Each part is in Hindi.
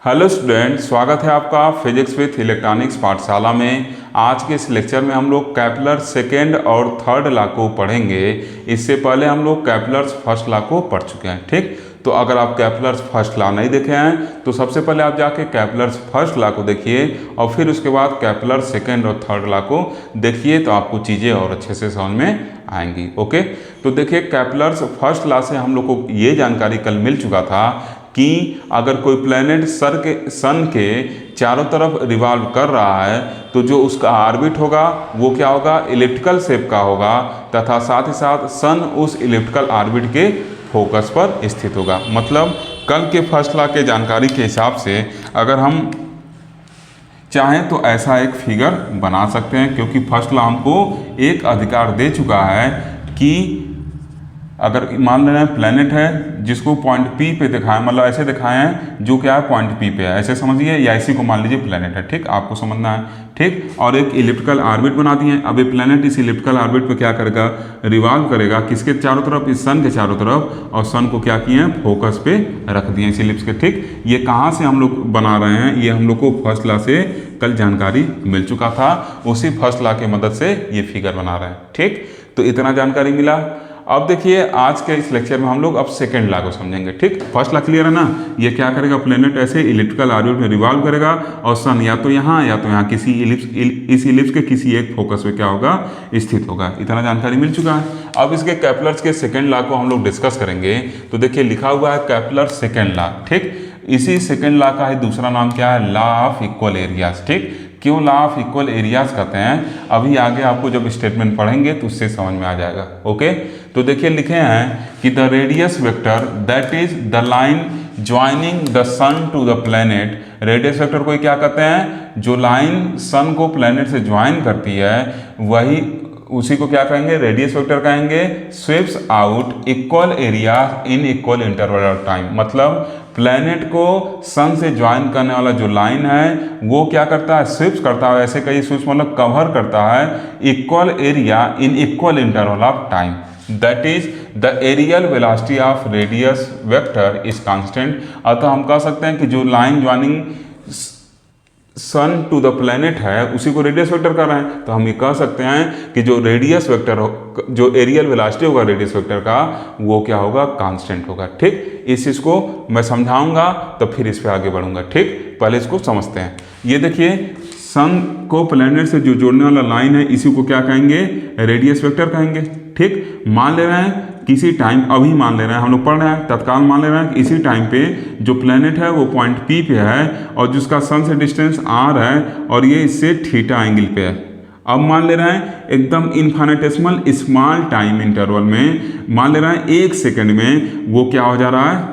हेलो स्टूडेंट, स्वागत है आपका फिजिक्स विथ इलेक्ट्रॉनिक्स पाठशाला में। आज के इस लेक्चर में हम लोग कैपलर सेकेंड और थर्ड लॉ को पढ़ेंगे। इससे पहले हम लोग कैपलर्स फर्स्ट लॉ को पढ़ चुके हैं। ठीक, तो अगर आप कैपलर्स फर्स्ट लॉ नहीं देखे हैं तो सबसे पहले आप जाके कैपलर्स फर्स्ट लॉ को देखिए और फिर उसके बाद कैपलर सेकेंड और थर्ड लॉ को देखिए, तो आपको चीज़ें और अच्छे से समझ में आएंगी। ओके, तो देखिए कैपलर्स फर्स्ट लॉ से हम लोग को ये जानकारी कल मिल चुका था कि अगर कोई प्लैनेट सन के चारों तरफ रिवॉल्व कर रहा है तो जो उसका ऑर्बिट होगा वो क्या होगा, इलिप्टिकल शेप का होगा, तथा साथ ही साथ सन उस इलिप्टिकल ऑर्बिट के फोकस पर स्थित होगा। मतलब कल के फर्स्ट लॉ के जानकारी के हिसाब से अगर हम चाहें तो ऐसा एक फिगर बना सकते हैं, क्योंकि फर्स्ट लॉ हमको एक अधिकार दे चुका है कि अगर मान लेना प्लैनेट है जिसको पॉइंट पी पे दिखाएं, मतलब ऐसे दिखाएं हैं जो क्या है पॉइंट पी पे है, ऐसे समझिए, या इसी को मान लीजिए प्लैनेट है। ठीक, आपको समझना है। ठीक, और एक इलिप्टिकल ऑर्बिट बना दिए। अब ये प्लैनेट इस इलिप्टिकल ऑर्बिट पे क्या करेगा, रिवॉल्व करेगा किसके चारों तरफ, इस सन के चारों तरफ, और सन को क्या किए हैं, फोकस पे रख दिए इस इलिप्स के। ठीक, ये कहाँ से हम लोग बना रहे हैं, ये हम लोग को फर्स्ट लॉ से कल जानकारी मिल चुका था, उसी फर्स्ट लॉ की मदद से ये फिगर बना रहे हैं। ठीक, तो इतना जानकारी मिला। अब देखिए आज के इस लेक्चर में हम लोग अब सेकंड लॉ को समझेंगे। ठीक, फर्स्ट लॉ क्लियर है ना। ये क्या करेगा, प्लैनेट ऐसे इलिप्टिकल ऑर्बिट में रिवॉल्व करेगा और सन या तो यहाँ किसी इस इलिप्स के किसी एक फोकस पे क्या होगा, स्थित होगा। इतना जानकारी मिल चुका है। अब इसके कैपलर्स के सेकंड लॉ को हम लोग डिस्कस करेंगे। तो देखिए लिखा हुआ है कैपलर सेकंड लॉ। ठीक, इसी सेकंड लॉ का ही दूसरा नाम क्या है, लॉ ऑफ इक्वल एरियाज। ठीक, क्यों लॉ ऑफ इक्वल एरियाज कहते हैं, अभी आगे आपको जब स्टेटमेंट पढ़ेंगे तो उससे समझ में आ जाएगा। ओके, तो देखिए लिखे हैं कि the radius vector that is the line joining the sun to the planet. Radius vector को क्या कहते हैं, जो लाइन सन को प्लैनेट से ज्वाइन करती है वही, उसी को क्या कहेंगे, रेडियस वेक्टर कहेंगे। Sweeps out equal area in equal interval of time. मतलब प्लैनेट को सन से ज्वाइन करने वाला जो लाइन है वो क्या करता है, स्वीप्स करता है। ऐसे कई स्वीप्स मतलब कवर करता है equal area in equal interval of time. That is the areal velocity of radius vector is constant. अतः हम कह सकते हैं कि जो line joining sun to the planet है उसी को रेडियस वेक्टर कर रहे हैं। तो हम ये कह सकते हैं कि जो रेडियस वेक्टर हो, जो एरियल वेलोसिटी होगा रेडियस वेक्टर का, वो क्या होगा, कांस्टेंट होगा। ठीक, इस चीज़ को मैं समझाऊंगा तो फिर इस पे आगे बढ़ूंगा। ठीक, पहले इसको समझते हैं। ये देखिए सन को प्लैनेट से जो जोड़ने वाला लाइन है इसी को क्या कहेंगे, रेडियस वेक्टर कहेंगे। ठीक, मान ले रहे हैं किसी टाइम, अभी मान ले रहे हैं, हम लोग पढ़ रहे हैं, तत्काल मान ले रहे हैं कि इसी टाइम पे जो प्लैनेट है वो पॉइंट पी पे है और जिसका सन से डिस्टेंस आर है और ये इससे थीटा एंगल पे है। अब मान ले रहे हैं एकदम इन्फिनिटेसिमल स्मॉल टाइम इंटरवल में, मान ले रहे हैं 1 सेकंड में वो क्या हो जा रहा है,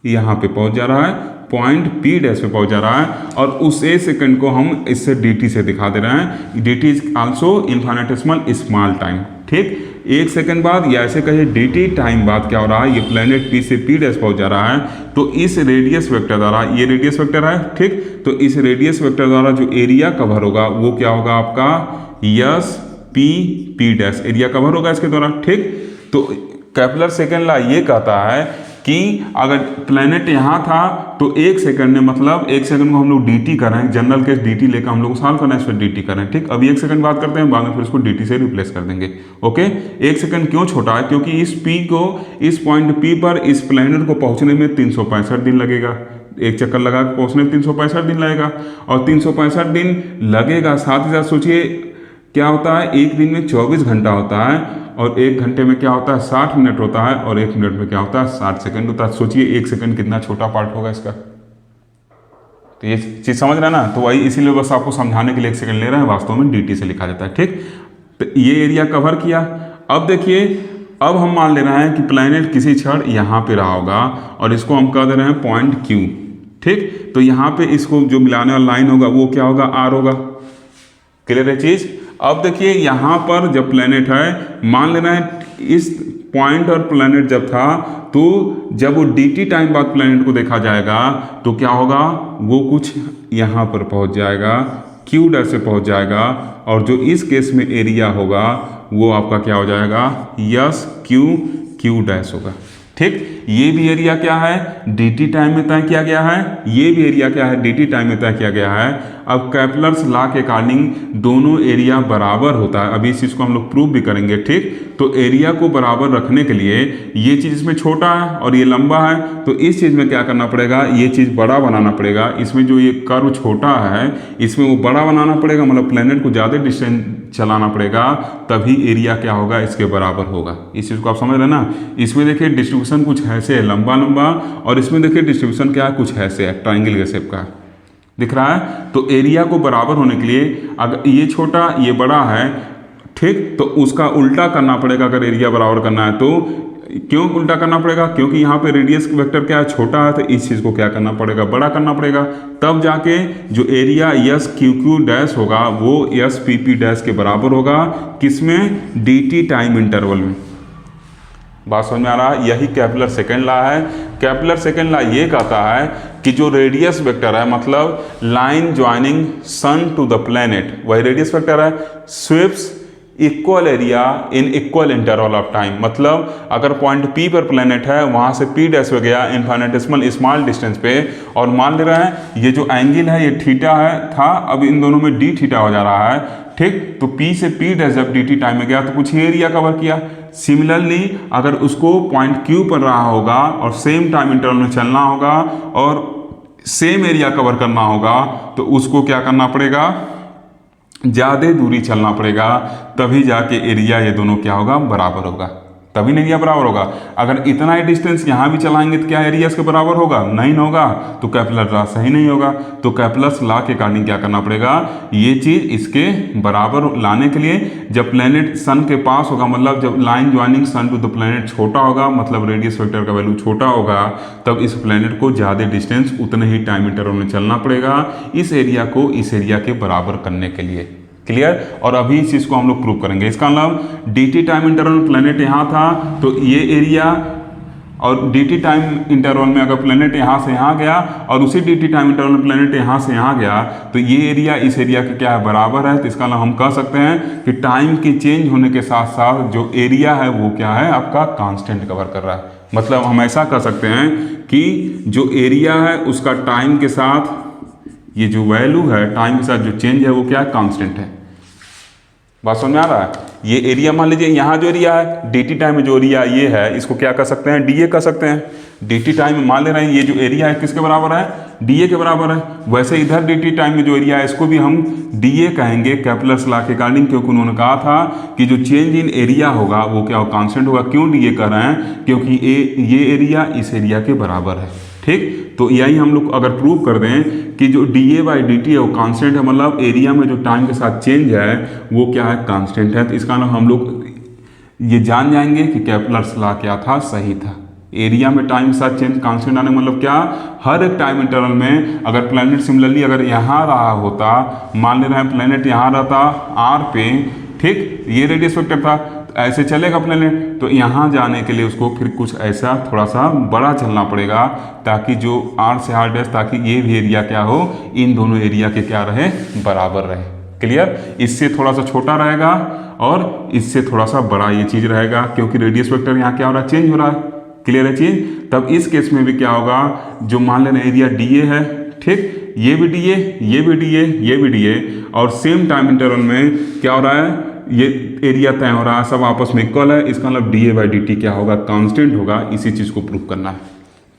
यहाँ पे पहुँच जा रहा है, पॉइंट पी डैश पे पहुँच जा रहा है, और उस ए सेकंड को हम इससे डी टी से दिखा दे रहे हैं। D T is also infinitesimal small time. ठीक, 1 सेकंड बाद या ऐसे कहिए डी टी टाइम बाद क्या हो रहा है, ये प्लैनेट पी से पी डैश पहुँच जा रहा है। तो इस रेडियस वेक्टर द्वारा, ये रेडियस वेक्टर है। ठीक, तो इस रेडियस वेक्टर द्वारा जो एरिया कवर होगा वो क्या होगा आपका, yes P P dash area cover होगा इसके द्वारा। ठीक, तो कैपलर सेकंड लॉ ये कहता है कि अगर प्लैनेट यहाँ था तो 1 सेकंड में, मतलब 1 सेकंड को हम लोग डी टी कर रहे हैं, जनरल केस डी टी लेकर हम लोग सॉल्व करना है, इस पर डी टी कर रहे हैं। ठीक, अभी 1 सेकंड बात करते हैं, बाद में फिर इसको डी टी से रिप्लेस कर देंगे। ओके, 1 सेकंड क्यों छोटा है, क्योंकि इस पी को, इस पॉइंट पी पर इस प्लैनेट को पहुँचने में 365 दिन लगेगा। एक चक्कर लगा के पहुँचने में 365 दिन लगेगा, और 365 दिन लगेगा। साथ ही साथ सोचिए क्या होता है, एक दिन में 24 घंटा होता है, और 1 घंटे में क्या होता है, 60 मिनट होता है, और 1 मिनट में क्या होता है, 60 सेकंड होता है। सोचिए 1 सेकंड कितना छोटा पार्ट होगा इसका। तो ये चीज़ समझ रहे हैं ना। तो वही इसीलिए बस आपको समझाने के लिए 1 सेकंड ले रहे हैं, वास्तव में डी टी से लिखा जाता है। ठीक, तो ये एरिया कवर किया। अब देखिए, अब हम मान ले रहे हैं कि प्लैनेट किसी क्षण यहाँ पे रहा होगा और इसको हम कह दे रहे हैं पॉइंट क्यू। ठीक, तो यहाँ पे इसको जो मिलाने वाला लाइन होगा वो क्या होगा, आर होगा। क्लियर है चीज़। अब देखिए यहाँ पर जब प्लैनेट है, मान लेना है इस पॉइंट और प्लैनेट जब था, तो जब वो डी टी टाइम बाद प्लैनेट को देखा जाएगा तो क्या होगा, वो कुछ यहाँ पर पहुँच जाएगा, क्यू डैश से पहुँच जाएगा, और जो इस केस में एरिया होगा वो आपका क्या हो जाएगा, यस क्यू क्यू डैश होगा। ठीक, ये भी एरिया क्या है dt टाइम में तय किया गया है, ये भी एरिया क्या है dt टाइम में तय किया गया है। अब कैपलर्स लॉ के अकॉर्डिंग दोनों एरिया बराबर होता है, अभी इस चीज़ को हम लोग प्रूव भी करेंगे। ठीक, तो एरिया को बराबर रखने के लिए ये चीज़ इसमें छोटा है और ये लंबा है, तो इस चीज़ में क्या करना पड़ेगा, ये चीज़ बड़ा बनाना पड़ेगा। इसमें जो ये कर्व छोटा है इसमें वो बड़ा बनाना पड़ेगा, मतलब प्लेनेट को ज़्यादा डिस्टेंस चलाना पड़ेगा, तभी एरिया क्या होगा इसके बराबर होगा। इस चीज़ को आप समझ रहे हैं ना। इसमें देखिए डिस्ट्रीब्यूशन कुछ ऐसे है लंबा लंबा, और इसमें देखिए डिस्ट्रीब्यूशन क्या है कुछ ऐसे है ट्राइंगल के शेप का दिख रहा है। तो एरिया को बराबर होने के लिए अगर ये छोटा ये बड़ा है, ठीक, तो उसका उल्टा करना पड़ेगा अगर एरिया बराबर करना है तो। क्यों उल्टा करना पड़ेगा, क्योंकि यहाँ पे रेडियस वेक्टर क्या है छोटा है, तो इस चीज़ को क्या करना पड़ेगा बड़ा करना पड़ेगा, तब जाके जो area yes Q Q dash होगा वो यस पी पी डैश के बराबर होगा, किसमें dt टाइम इंटरवल में। बात समझ में आ रहा है, यही केपलर सेकेंड लॉ है। केपलर सेकेंड लॉ ये कहता है कि जो रेडियस वेक्टर है, मतलब line joining sun to the planet, वही रेडियस वेक्टर है, sweeps equal area in equal interval of time. मतलब अगर पॉइंट P पर प्लेनेट है, वहाँ से P डैश पे गया इन्फिनिटेसिमल स्मॉल डिस्टेंस पे, और मान ले रहे हैं ये जो एंगल है ये थीटा है था, अब इन दोनों में d थीटा हो जा रहा है। ठीक, तो P से P डैश जब dt टाइम में गया तो कुछ ही एरिया कवर किया। सिमिलरली अगर उसको पॉइंट Q पर रहा होगा और सेम टाइम इंटरवल में चलना होगा और सेम एरिया कवर करना होगा, तो उसको क्या करना पड़ेगा, ज़्यादा दूरी चलना पड़ेगा, तभी जाके एरिया ये दोनों क्या होगा बराबर होगा, तभी एरिया बराबर होगा। अगर इतना ही डिस्टेंस यहाँ भी चलाएंगे तो क्या एरिया इसके बराबर होगा, नहीं होगा, तो केपलर लॉ सही नहीं होगा। तो केपलर्स लॉ के अकॉर्डिंग क्या करना पड़ेगा, ये चीज़ इसके बराबर लाने के लिए जब प्लेनेट सन के पास होगा, मतलब जब line joining sun to the planet छोटा होगा, मतलब रेडियस वेक्टर का वैल्यू छोटा होगा, तब इस प्लेनेट को ज़्यादा डिस्टेंस उतने ही टाइम इंटरवल में चलना पड़ेगा इस एरिया को इस एरिया के बराबर करने के लिए। क्लियर। और अभी इस चीज़ को हम लोग प्रूव करेंगे। इसका मतलब dt टाइम इंटरवल प्लेनेट यहाँ था तो ये एरिया, और dt टाइम इंटरवल में अगर प्लेनेट यहाँ से यहाँ गया और उसी dt टाइम इंटरवल में प्लेनेट यहाँ से यहाँ गया, तो ये एरिया इस एरिया के क्या है बराबर है। तो इसका मतलब हम कह सकते हैं कि टाइम की चेंज होने के साथ साथ जो एरिया है वो क्या है आपका कांस्टेंट कवर कर रहा है। मतलब हम ऐसा कह सकते हैं कि जो एरिया है उसका टाइम के साथ ये जो वैल्यू है टाइम के साथ जो चेंज है वो क्या है कांस्टेंट है। बात समझ में आ रहा है। ये एरिया मान लीजिए यहाँ जो एरिया है dt टाइम में जो एरिया ये है इसको क्या कर सकते हैं dA कर सकते हैं। dt टाइम में मान ले रहे हैं ये जो एरिया है किसके बराबर है, dA के बराबर है। वैसे इधर dt टाइम में जो एरिया है इसको भी हम dA कहेंगे केपलर्स लॉ के अकॉर्डिंग, क्योंकि उन्होंने कहा था कि जो चेंज इन एरिया होगा वो क्या कांस्टेंट होगा। क्यों dA कर रहे हैं, क्योंकि ये एरिया इस एरिया के बराबर है। ठीक, तो यही हम लोग अगर प्रूव कर दें कि जो dA/dt है वो कांस्टेंट है, मतलब एरिया में जो टाइम के साथ चेंज है वो क्या है कांस्टेंट है, तो इसका मतलब हम लोग ये जान जाएंगे कि केपलर्स लॉ क्या था, सही था। एरिया में टाइम के साथ चेंज कांस्टेंट आने मतलब क्या, हर एक टाइम इंटरवल में अगर प्लेनेट सिमिलरली अगर यहाँ रहा होता, मान ले रहे हैं प्लेनेट यहाँ रहता r पे, ठीक, ये रेडियस वेक्टर था, ऐसे चलेगा प्लेनेट, तो यहाँ जाने के लिए उसको फिर कुछ ऐसा थोड़ा सा बड़ा चलना पड़ेगा ताकि जो r से r डैश, ताकि ये भी एरिया क्या हो इन दोनों एरिया के क्या रहे बराबर रहे। क्लियर। इससे थोड़ा सा छोटा रहेगा और इससे थोड़ा सा बड़ा ये चीज़ रहेगा, क्योंकि रेडियस वेक्टर यहाँ क्या हो रहा है चेंज हो रहा है। क्लियर है चीज़। तब इस केस में भी क्या होगा, जो मान लेना एरिया dA है, ठीक, ये भी dA, ये भी dA, ये भी dA, और सेम टाइम इंटरवल में क्या हो रहा है, ये एरिया तय हो रहा है, सब आपस में इक्वल है। इसका मतलब dA/dt क्या होगा कांस्टेंट होगा। इसी चीज़ को प्रूव करना है।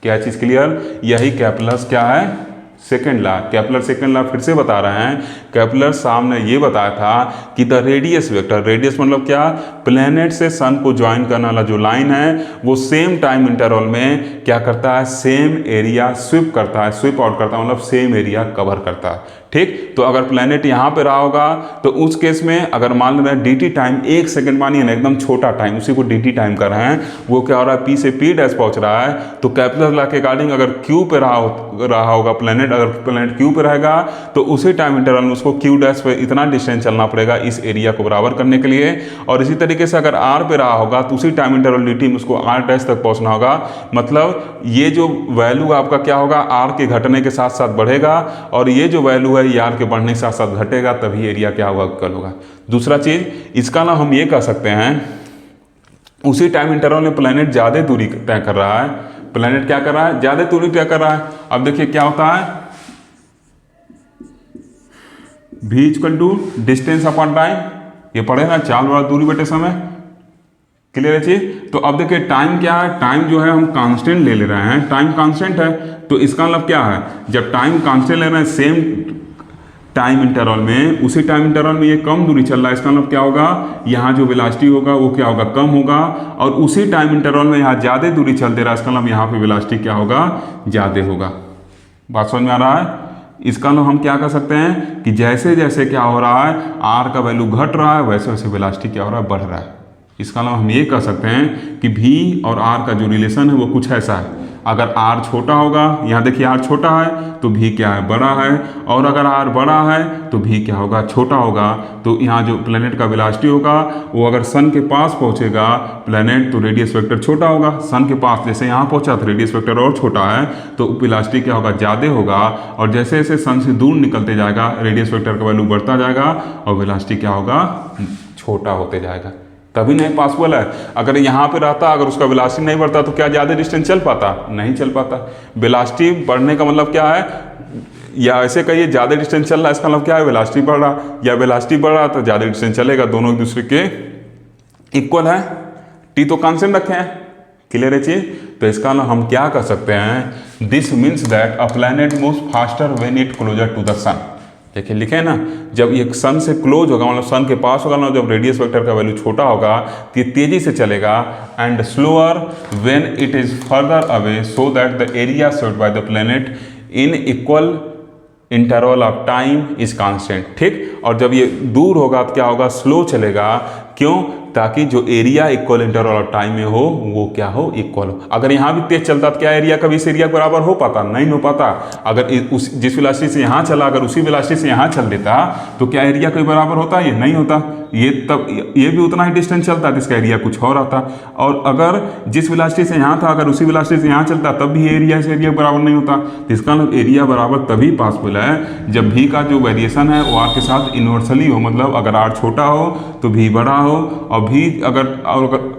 क्या चीज़ क्लियर। यही केपलर्स क्या है second law. Kepler second law फिर से बता रहे हैं। केपलर साहब ने ये बताया था कि द रेडियस वेक्टर, रेडियस मतलब क्या, प्लेनेट से सन को ज्वाइन करने वाला जो लाइन है वो सेम टाइम इंटरवल में क्या करता है, सेम एरिया स्वीप करता है, स्वीप आउट करता है, मतलब सेम एरिया कवर करता है। ठीक, तो अगर प्लेनेट यहाँ पे रहा होगा तो उस केस में अगर मान लेना dt टाइम 1 सेकंड मानिए ना, एकदम छोटा टाइम, उसी को dt टाइम कर रहे हैं, वो क्या हो रहा है P से P डैश पहुँच रहा है, तो केपलर लॉ के अकॉर्डिंग अगर Q पे रहा होगा प्लेनेट, अगर प्लेनेट Q पे रहेगा तो उसी टाइम इंटरवल में उसको Q डैश पे इतना डिस्टेंस चलना पड़ेगा इस एरिया को बराबर करने के लिए। और इसी तरीके से अगर R पे रहा होगा तो उसी टाइम इंटरवल dt में उसको R डैश तक पहुँचना होगा। मतलब ये जो वैल्यू आपका क्या होगा, R के घटने के साथ साथ बढ़ेगा, और ये जो वैल्यू है ये R के बढ़ने के साथ साथ घटेगा, तभी एरिया क्या होगा इक्वल होगा। दूसरा चीज, इसका नाम हम ये कह सकते हैं उसी टाइम इंटरवल में प्लैनेट ज़्यादा दूरी तय कर रहा है, प्लैनेट क्या कर रहा है, ज़्यादा दूरी तय कर रहा है। अब देखिए क्या होता है, v equal to distance upon time, ये पढ़े ना, चाल बराबर दूरी बटे समय। क्लियर है चीज। तो अब देखिए टाइम क्या है, टाइम जो है हम कांस्टेंट ले रहे हैं, टाइम कांस्टेंट है, तो इसका मतलब क्या है, जब टाइम कांस्टेंट ले रहे हैं सेम टाइम इंटरवल में, उसी टाइम इंटरवल में ये कम दूरी चल रहा है, इसका मतलब क्या होगा, यहाँ जो वेलोसिटी होगा वो क्या होगा, कम होगा, और उसी टाइम इंटरवल में यहाँ ज़्यादा दूरी चल दे रहा है, इसका मतलब यहाँ पे वेलोसिटी क्या होगा, ज़्यादा होगा। बात समझ में आ रहा है। इसका मतलब हम क्या कर सकते हैं कि जैसे जैसे क्या हो रहा है, आर का वैल्यू घट रहा है, वैसे वैसे वेलोसिटी क्या हो रहा है, बढ़ रहा है। इसका मतलब हम ये कह सकते हैं कि v और r का जो रिलेशन है वो कुछ ऐसा है, अगर r छोटा होगा, यहाँ देखिए r छोटा है तो v क्या है, बड़ा है, और अगर r बड़ा है तो v क्या होगा, छोटा होगा। तो यहाँ जो प्लैनेट का वेलोसिटी होगा वो अगर सन के पास पहुँचेगा प्लैनेट तो रेडियस वेक्टर छोटा होगा, सन के पास जैसे यहाँ पहुँचा तो रेडियस वेक्टर और छोटा है, तो वेलोसिटी क्या होगा, ज़्यादा होगा, और जैसे जैसे सन से दूर निकलते जाएगा रेडियस वेक्टर का वैल्यू बढ़ता जाएगा और वेलोसिटी क्या होगा, छोटा होते जाएगा। तभी नहीं पॉसिबल है। अगर यहाँ पे रहता, अगर उसका वेलोसिटी नहीं बढ़ता तो क्या ज़्यादा डिस्टेंस चल पाता, नहीं चल पाता। वेलोसिटी बढ़ने का मतलब क्या है, या ऐसे कहिए ज़्यादा डिस्टेंस चल रहा है, इसका मतलब क्या है, वेलोसिटी बढ़ रहा, या वेलोसिटी बढ़ रहा तो ज़्यादा डिस्टेंस चलेगा, दोनों एक दूसरे के इक्वल है। टी तो कांस्टेंट रखे हैं। क्लियर है चीज। तो इसका मतलब हम क्या कर सकते हैं, this means that a planet moves faster when it closer to the sun. देखिए लिखे है ना, जब ये सन से क्लोज होगा मतलब सन के पास होगा ना, जब रेडियस वेक्टर का वैल्यू छोटा होगा तो ये तेजी से चलेगा, and slower when it is further away so that the area served by the planet in equal interval of time is constant. ठीक, और जब ये दूर होगा तो क्या होगा, स्लो चलेगा। क्यों, ताकि जो area equal interval of time में हो वो क्या हो, इक्वल हो। अगर यहाँ भी तेज चलता तो क्या एरिया कभी इस एरिया के बराबर हो पाता, नहीं हो पाता। अगर उस जिस वेलोसिटी से यहाँ चला अगर उसी वेलोसिटी से यहाँ चल देता तो क्या एरिया कोई बराबर होता, ये नहीं होता। ये तब ये भी उतना ही डिस्टेंस चलता है, इसका एरिया कुछ और आता। और अगर जिस वेलोसिटी से यहाँ था अगर उसी वेलोसिटी से यहाँ चलता तब भी एरिया से एरिया बराबर नहीं होता। तो इसका मतलब एरिया बराबर तभी पॉसिबल है जब भी का जो वेरिएशन है वो आर के साथ इन्वर्सली हो, मतलब अगर आर छोटा हो तो भी बड़ा हो, और भी अगर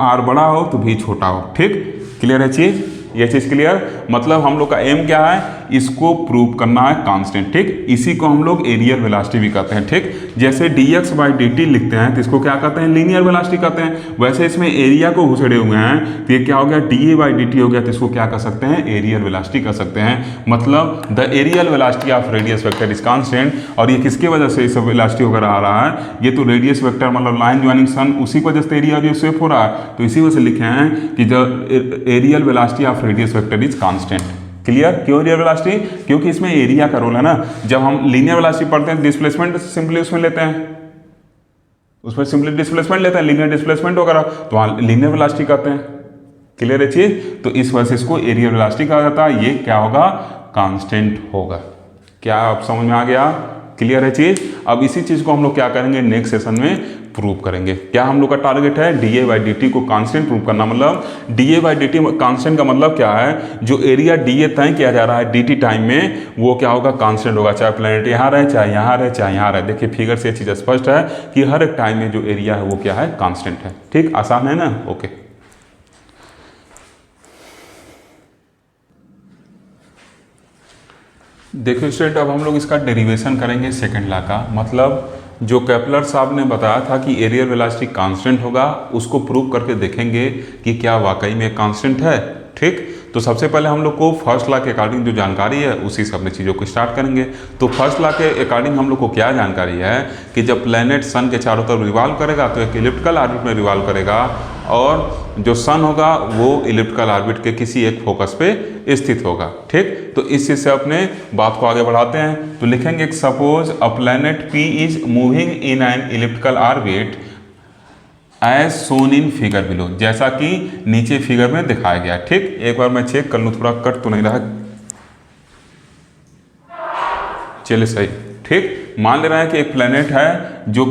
आर बड़ा हो तो भी छोटा हो। ठीक, क्लियर है चीज, ये चीज क्लियर। मतलब हम लोग का एम क्या है, इसको प्रूव करना है कांस्टेंट। ठीक, इसी को हम लोग एरियल वेलोसिटी भी कहते हैं। ठीक, जैसे dx बाई dt लिखते हैं तो इसको क्या कहते हैं, लीनियर वेलोसिटी कहते हैं। वैसे इसमें एरिया को घुसड़े हुए हैं तो ये क्या हो गया, dA बाई dt हो गया, तो इसको क्या कह सकते हैं, एरियल वेलोसिटी कह सकते हैं। मतलब the areal velocity of radius vector is constant. और ये किसके वजह से इस वेलोसिटी वगैरह आ रहा है, ये तो रेडियस वेक्टर मतलब लाइन ज्वाइनिंग सन, उसी की वजह से एरिया जो शेप हो रहा है, तो इसी वजह से लिखे हैं कि the areal velocity of radius vector is constant. Clear, क्यों एरियल वेलोसिटी, क्योंकि इसमें एरिया का रोल है ना। जब हम लीनियर वेलोसिटी पढ़ते हैं डिस्प्लेसमेंट सिंपली उसमें लेते हैं, उसमें सिंपली डिस्प्लेसमेंट लेते हैं, लीनियर डिस्प्लेसमेंट वगैरह, तो वहाँ लीनियर वेलोसिटी कहते हैं। क्लियर है चीज। तो इस वजह से इसको एरियल वेलोसिटी कहा जाता है। ये क्या होगा, कांस्टेंट होगा। क्या आप समझ में आ गया, क्लियर है चीज। अब इसी चीज को हम लोग क्या करेंगे, नेक्स्ट सेशन में प्रूव करेंगे। क्या हम लोग का टारगेट है, dA बाई dt को कांस्टेंट प्रूव करना। मतलब dA बाई dt कांस्टेंट का मतलब क्या है, जो एरिया dA तय किया जा रहा है dt टाइम में वो क्या होगा, कांस्टेंट होगा, चाहे प्लैनेट यहाँ रहे, चाहे यहाँ रहे, चाहे यहाँ रहे। देखिए फिगर से ये चीज़ स्पष्ट है कि हर एक टाइम में जो एरिया है वो क्या है, कांस्टेंट है। ठीक, आसान है ना। ओके, देखिए स्टूडेंट, अब हम लोग इसका डेरिवेशन करेंगे सेकेंड लॉ का। मतलब जो केपलर साहब ने बताया था कि एरियल वेलोसिटी कांस्टेंट होगा, उसको प्रूव करके देखेंगे कि क्या वाकई में कांस्टेंट है। ठीक, तो सबसे पहले हम लोग को फर्स्ट लॉ के अकॉर्डिंग जो जानकारी है उसी से अपनी चीज़ों को स्टार्ट करेंगे। तो फर्स्ट लॉ के अकॉर्डिंग हम लोग को क्या जानकारी है कि जब प्लैनेट सन के चारों तरफ रिवॉल्व करेगा तो एक इलिप्टिकल ऑर्बिट में रिवॉल्व करेगा, और जो सन होगा वो इलिप्टिकल ऑर्बिट के किसी एक फोकस पे स्थित होगा। ठीक, तो इस चीज़ से अपने बात को आगे बढ़ाते हैं। तो लिखेंगे suppose a planet P is moving in an elliptical orbit as shown in figure below, जैसा कि नीचे फिगर में दिखाया गया। ठीक, एक बार मैं चेक कर लूँ, थोड़ा कट तो नहीं रहा, चलिए सही। ठीक, मान ले रहा है कि एक प्लैनेट है जो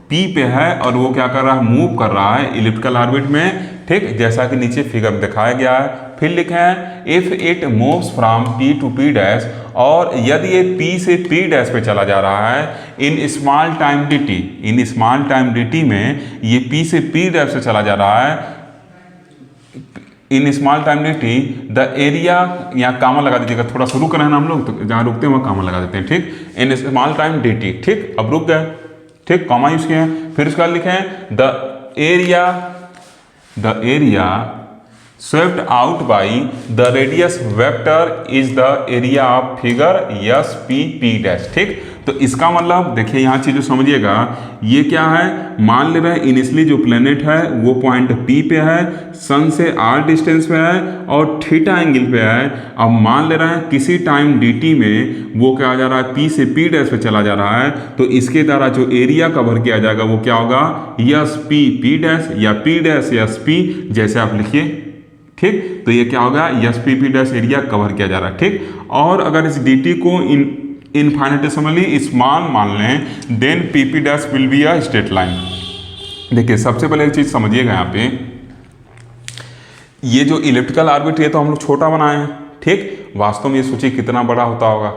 पी पे है और वो क्या कर रहा है, मूव कर रहा है इलिप्टिकल ऑर्बिट में। ठीक, जैसा कि नीचे फिगर में दिखाया गया है। फिर लिखे हैं if it moves from P to P dash, और यदि ये पी से पी डैश पे चला जा रहा है in small time dt, in small time dt में ये पी से पी डैश से चला जा रहा है, in small time dt the area, यहाँ कामा लगा दीजिएगा, थोड़ा सा रुक रहे हैं ना हम लोग, तो जहाँ रुकते हैं वहाँ कामा लगा देते हैं, ठीक। इन स्मॉल टाइम dt, ठीक, अब रुक गए, ठीक, कामा यूज किए हैं। फिर उसके बाद लिखे हैं the area swept out by the radius vector is the area of figure as P P dash, ठीक। तो इसका मतलब देखिए यहाँ चीज़ जो समझिएगा, ये क्या है, मान ले रहे हैं इनिशियली जो प्लेनेट है वो पॉइंट P पे है, सन से r डिस्टेंस पे है और थीटा एंगल पे है। अब मान ले रहे हैं किसी टाइम dt में वो क्या आ जा रहा है, P से P डैश पे चला जा रहा है, तो इसके द्वारा जो एरिया कवर किया जाएगा वो क्या होगा, एस पी पी डैश या P डैश एस पी, जैसे आप लिखिए, ठीक। तो ये क्या होगा, S P P dash area cover किया जा रहा है, ठीक। और अगर इस dt को इनफाइनेटेसिमली स्मॉल मान लें, then P P dash will be a straight line. देखिए सबसे पहले एक चीज़ समझिएगा, यहाँ पे ये जो इलिप्टिकल ऑर्बिट है तो हम लोग छोटा बनाए हैं, ठीक। वास्तव में ये सोचिए कितना बड़ा होता होगा।